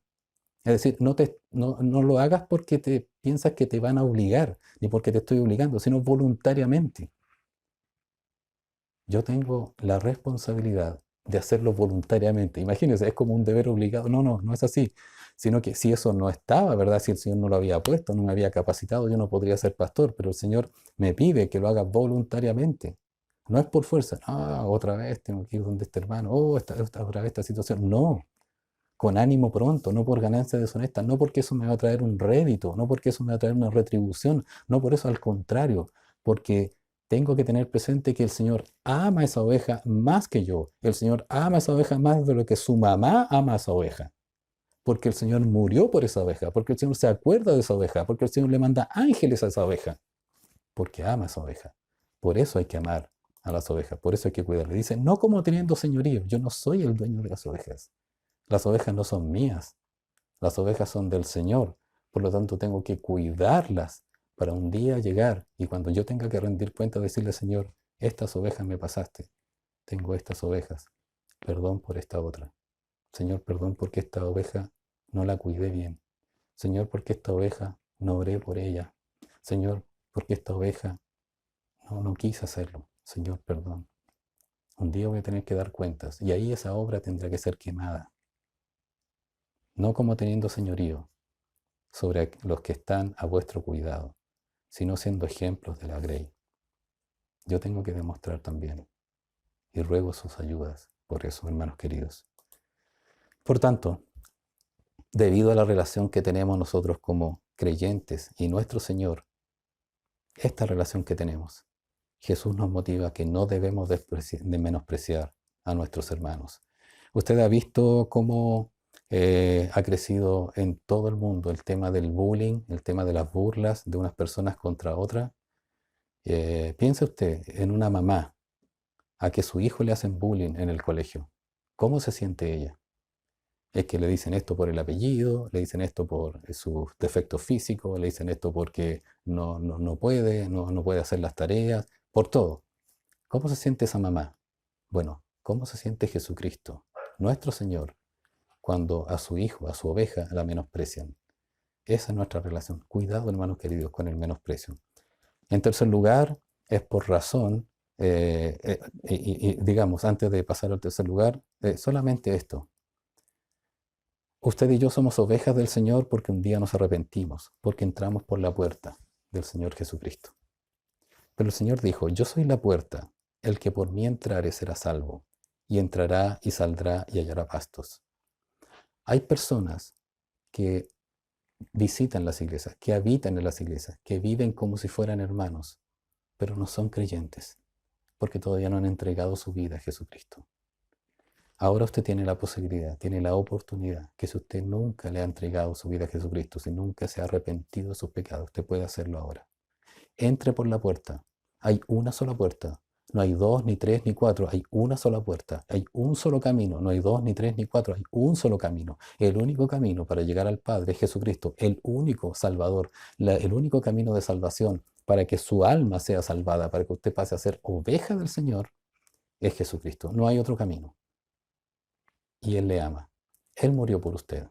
Es decir, no lo hagas porque te piensas que te van a obligar, ni porque te estoy obligando, sino voluntariamente. Yo tengo la responsabilidad de hacerlo voluntariamente. Imagínense, es como un deber obligado. No, no, no es así. Sino que si eso no estaba, ¿verdad? Si el Señor no lo había puesto, no me había capacitado, yo no podría ser pastor, pero el Señor me pide que lo haga voluntariamente. No es por fuerza. Ah, otra vez tengo que ir donde este hermano. Oh, otra vez esta situación. No, con ánimo pronto, no por ganancia deshonesta, no porque eso me va a traer un rédito, no porque eso me va a traer una retribución, no por eso, al contrario, porque tengo que tener presente que el Señor ama a esa oveja más que yo. El Señor ama a esa oveja más de lo que su mamá ama a esa oveja. porque el Señor murió por esa oveja, porque el Señor se acuerda de esa oveja, porque el Señor le manda ángeles a esa oveja, porque ama a esa oveja. Por eso hay que amar a las ovejas, por eso hay que cuidarlas. Dice, no como teniendo señorío, yo no soy el dueño de las ovejas. Las ovejas no son mías, las ovejas son del Señor. Por lo tanto, tengo que cuidarlas para un día llegar y cuando yo tenga que rendir cuenta, decirle, Señor, estas ovejas me pasaste, tengo estas ovejas, perdón por esta otra. Señor, perdón porque esta oveja no la cuidé bien. Señor, porque esta oveja no oré por ella. Señor, porque esta oveja no quise hacerlo. Señor, perdón. Un día voy a tener que dar cuentas y ahí esa obra tendrá que ser quemada. No como teniendo señorío sobre los que están a vuestro cuidado, sino siendo ejemplos de la grey. Yo tengo que demostrar también y ruego sus ayudas por eso, hermanos queridos. Por tanto, debido a la relación que tenemos nosotros como creyentes y nuestro Señor, esta relación que tenemos, Jesús nos motiva que no debemos de menospreciar a nuestros hermanos. Usted ha visto cómo ha crecido en todo el mundo el tema del bullying, el tema de las burlas de unas personas contra otras. Piense usted en una mamá a que su hijo le hacen bullying en el colegio. ¿Cómo se siente ella? Es que le dicen esto por el apellido, le dicen esto por sus defectos físicos, le dicen esto porque no puede hacer las tareas, por todo. ¿Cómo se siente esa mamá? Bueno, ¿cómo se siente Jesucristo, nuestro Señor, cuando a su hijo, a su oveja, la menosprecian? Esa es nuestra relación. Cuidado, hermanos queridos, con el menosprecio. En tercer lugar, es por razón, digamos, antes de pasar al tercer lugar, solamente esto. Usted y yo somos ovejas del Señor porque un día nos arrepentimos, porque entramos por la puerta del Señor Jesucristo. Pero el Señor dijo, yo soy la puerta, el que por mí entrare será salvo, y entrará y saldrá y hallará pastos. Hay personas que visitan las iglesias, que habitan en las iglesias, que viven como si fueran hermanos, pero no son creyentes, porque todavía no han entregado su vida a Jesucristo. Ahora usted tiene la posibilidad, tiene la oportunidad, que si usted nunca le ha entregado su vida a Jesucristo, si nunca se ha arrepentido de sus pecados, usted puede hacerlo ahora. Entre por la puerta. Hay una sola puerta. No hay dos, ni tres, ni cuatro. Hay una sola puerta. Hay un solo camino. No hay dos, ni tres, ni cuatro. Hay un solo camino. El único camino para llegar al Padre es Jesucristo. El único Salvador. El único camino de salvación para que su alma sea salvada, para que usted pase a ser oveja del Señor, es Jesucristo. No hay otro camino. Y Él le ama. Él murió por usted.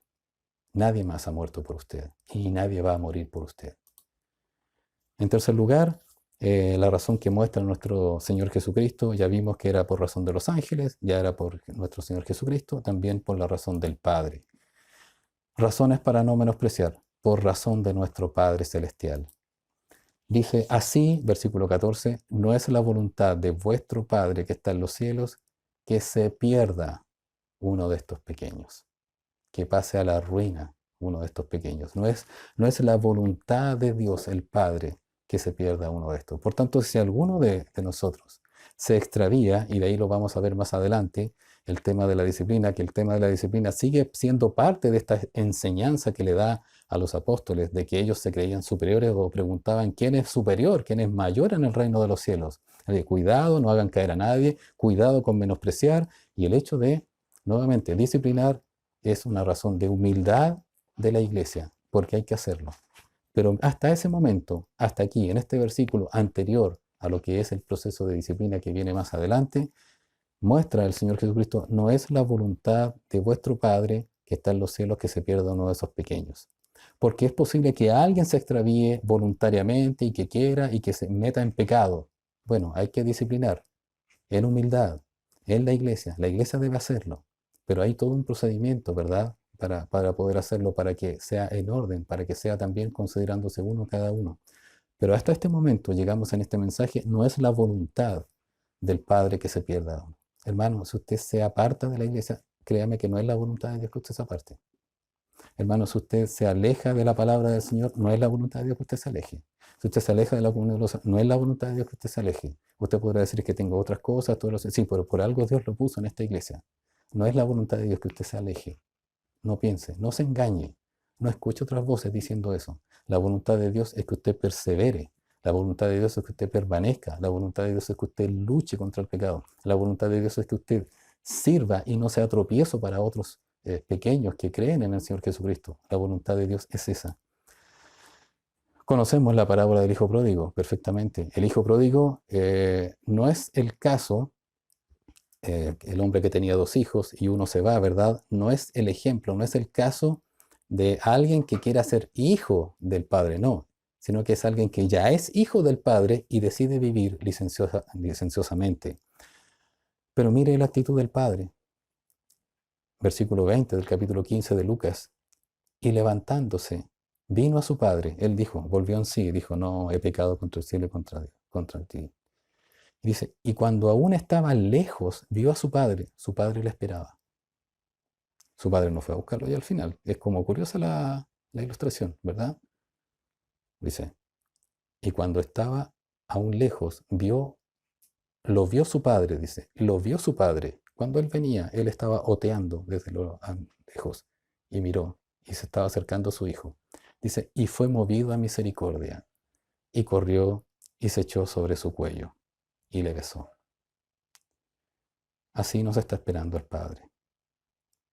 Nadie más ha muerto por usted. Y nadie va a morir por usted. En tercer lugar, la razón que muestra nuestro Señor Jesucristo, ya vimos que era por razón de los ángeles, ya era por nuestro Señor Jesucristo, también por la razón del Padre. Razones para no menospreciar, por razón de nuestro Padre Celestial. Dice así, versículo 14, no es la voluntad de vuestro Padre que está en los cielos que se pierda uno de estos pequeños, que pase a la ruina uno de estos pequeños. No es la voluntad de Dios, el Padre, que se pierda uno de estos. Por tanto, si alguno de nosotros se extravía, y de ahí lo vamos a ver más adelante, el tema de la disciplina, que el tema de la disciplina sigue siendo parte de esta enseñanza que le da a los apóstoles, de que ellos se creían superiores o preguntaban quién es superior, quién es mayor en el reino de los cielos. Cuidado, no hagan caer a nadie, cuidado con menospreciar, y el hecho de, nuevamente, disciplinar es una razón de humildad de la iglesia, porque hay que hacerlo. Pero hasta ese momento, hasta aquí, en este versículo anterior a lo que es el proceso de disciplina que viene más adelante, muestra el Señor Jesucristo, no es la voluntad de vuestro Padre que está en los cielos que se pierda uno de esos pequeños. Porque es posible que alguien se extravíe voluntariamente y que quiera y que se meta en pecado. Bueno, hay que disciplinar en humildad, en la iglesia. La iglesia debe hacerlo. Pero hay todo un procedimiento, ¿verdad? Para poder hacerlo, para que sea en orden, para que sea también considerándose uno cada uno. Pero hasta este momento llegamos en este mensaje, no es la voluntad del Padre que se pierda uno. Hermano, si usted se aparta de la iglesia, créame que no es la voluntad de Dios que usted se aparte. Hermano, si usted se aleja de la palabra del Señor, no es la voluntad de Dios que usted se aleje. Si usted se aleja de la comunión de los no es la voluntad de Dios que usted se aleje. Usted podrá decir que tengo otras cosas, sí, pero por algo Dios lo puso en esta iglesia. No es la voluntad de Dios que usted se aleje. no piense, no se engañe, no escuche otras voces diciendo eso. La voluntad de Dios es que usted persevere. La voluntad de Dios es que usted permanezca. La voluntad de Dios es que usted luche contra el pecado. La voluntad de Dios es que usted sirva y no sea tropiezo para otros pequeños que creen en el Señor Jesucristo. La voluntad de Dios es esa. Conocemos la parábola del hijo pródigo perfectamente. El hijo pródigo no es el caso, el hombre que tenía 2 hijos y uno se va, ¿verdad? No es el ejemplo, no es el caso de alguien que quiera ser hijo del padre, no, sino que es alguien que ya es hijo del padre y decide vivir licenciosamente. Pero mire la actitud del padre, versículo 20 del capítulo 15 de Lucas. Y levantándose, vino a su padre. Él dijo, volvió en sí, dijo, no, he pecado contra el cielo y contra ti. Y dice, y cuando aún estaba lejos, vio a su padre le esperaba. Su padre no fue a buscarlo y al final. Es como curiosa la ilustración, ¿verdad? Dice, y cuando estaba aún lejos, lo vio su padre, dice, lo vio su padre. Cuando él venía, él estaba oteando desde lo lejos y miró y se estaba acercando a su hijo. Dice, y fue movido a misericordia y corrió y se echó sobre su cuello y le besó. Así nos está esperando el Padre.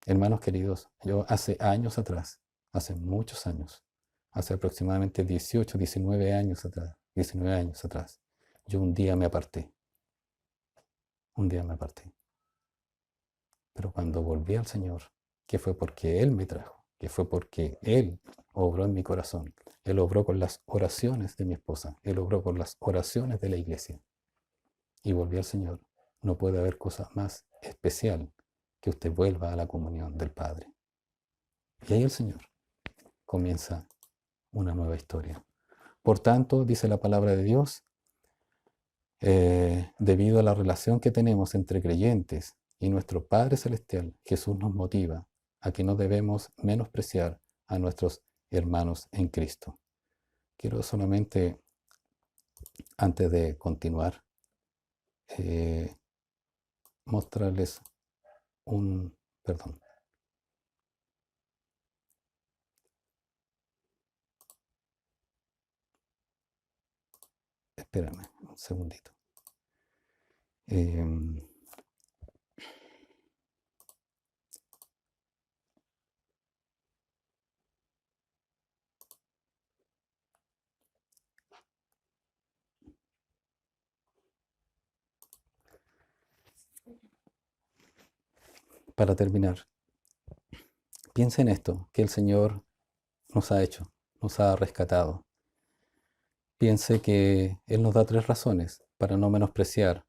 Hermanos queridos, yo hace años atrás, hace muchos años, hace aproximadamente 18, 19 años atrás, yo un día me aparté. Pero cuando volví al Señor, que fue porque Él me trajo, que fue porque Él obró en mi corazón, Él obró con las oraciones de mi esposa, Él obró con las oraciones de la iglesia, y volví al Señor, no puede haber cosa más especial que usted vuelva a la comunión del Padre. Y ahí el Señor comienza una nueva historia. Por tanto, dice la palabra de Dios, debido a la relación que tenemos entre creyentes y nuestro Padre Celestial, Jesús nos motiva a que no debemos menospreciar a nuestros hermanos en Cristo. Quiero solamente, antes de continuar, mostrarles perdón. Espérame un segundito. Para terminar, piensa en esto que el Señor nos ha hecho, nos ha rescatado. Piense que Él nos da 3 razones para no menospreciar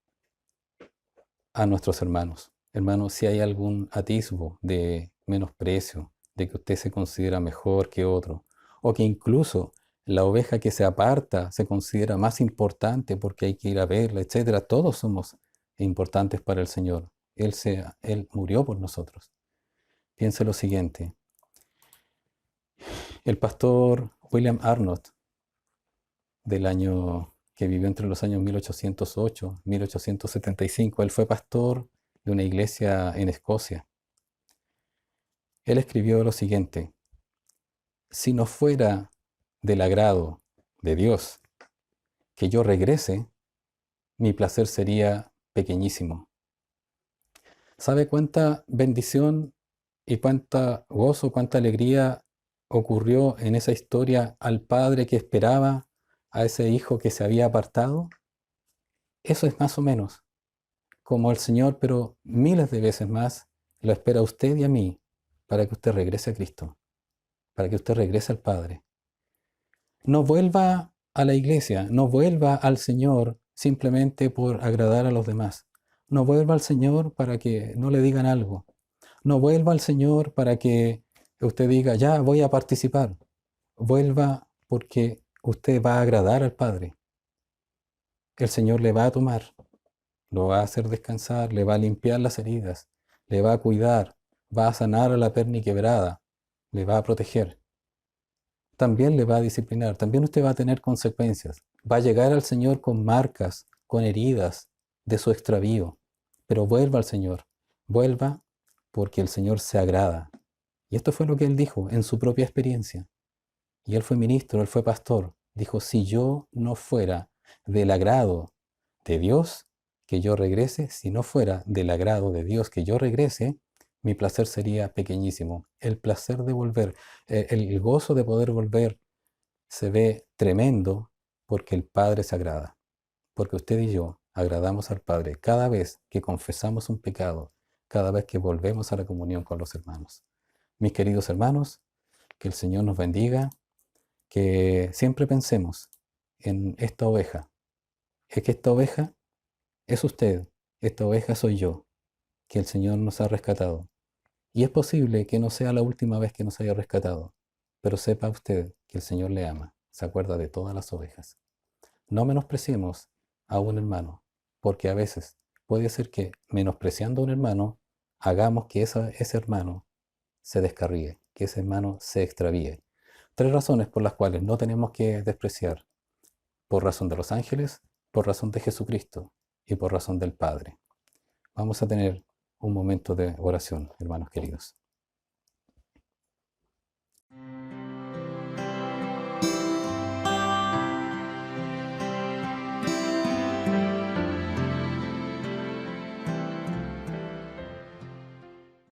a nuestros hermanos. Hermanos, si hay algún atisbo de menosprecio, de que usted se considera mejor que otro, o que incluso la oveja que se aparta se considera más importante porque hay que ir a verla, etcétera, todos somos importantes para el Señor. Él murió por nosotros. Piense lo siguiente. El pastor William Arnott, que vivió entre los años 1808 y 1875. Él fue pastor de una iglesia en Escocia. Él escribió lo siguiente: si no fuera del agrado de Dios que yo regrese, mi placer sería pequeñísimo. ¿Sabe cuánta bendición y cuánta gozo, cuánta alegría ocurrió en esa historia al padre que esperaba a ese hijo que se había apartado? Eso es más o menos como el Señor, pero miles de veces más, lo espera a usted y a mí para que usted regrese a Cristo, para que usted regrese al Padre. No vuelva a la iglesia, no vuelva al Señor simplemente por agradar a los demás. No vuelva al Señor para que no le digan algo. No vuelva al Señor para que usted diga, ya voy a participar. Vuelva porque usted va a agradar al Padre. El Señor le va a tomar, lo va a hacer descansar, le va a limpiar las heridas, le va a cuidar, va a sanar a la perniquebrada, le va a proteger. También le va a disciplinar, también usted va a tener consecuencias. Va a llegar al Señor con marcas, con heridas de su extravío. Pero vuelva al Señor, vuelva porque el Señor se agrada Y esto fue lo que él dijo en su propia experiencia. Y él fue ministro, él fue pastor. Dijo, si yo no fuera del agrado de Dios que yo regrese, si no fuera del agrado de Dios que yo regrese, mi placer sería pequeñísimo. El placer de volver, el gozo de poder volver se ve tremendo porque el Padre se agrada. Porque usted y yo agradamos al Padre cada vez que confesamos un pecado, cada vez que volvemos a la comunión con los hermanos. Mis queridos hermanos, que el Señor nos bendiga, que siempre pensemos en esta oveja. Es que esta oveja es usted, esta oveja soy yo, que el Señor nos ha rescatado. Y es posible que no sea la última vez que nos haya rescatado, pero sepa usted que el Señor le ama, se acuerda de todas las ovejas. No menospreciemos a un hermano, porque a veces puede ser que menospreciando a un hermano, hagamos que ese hermano se descarríe, que ese hermano se extravíe. 3 razones por las cuales no tenemos que despreciar: por razón de los ángeles, por razón de Jesucristo y por razón del Padre. Vamos a tener un momento de oración, hermanos queridos.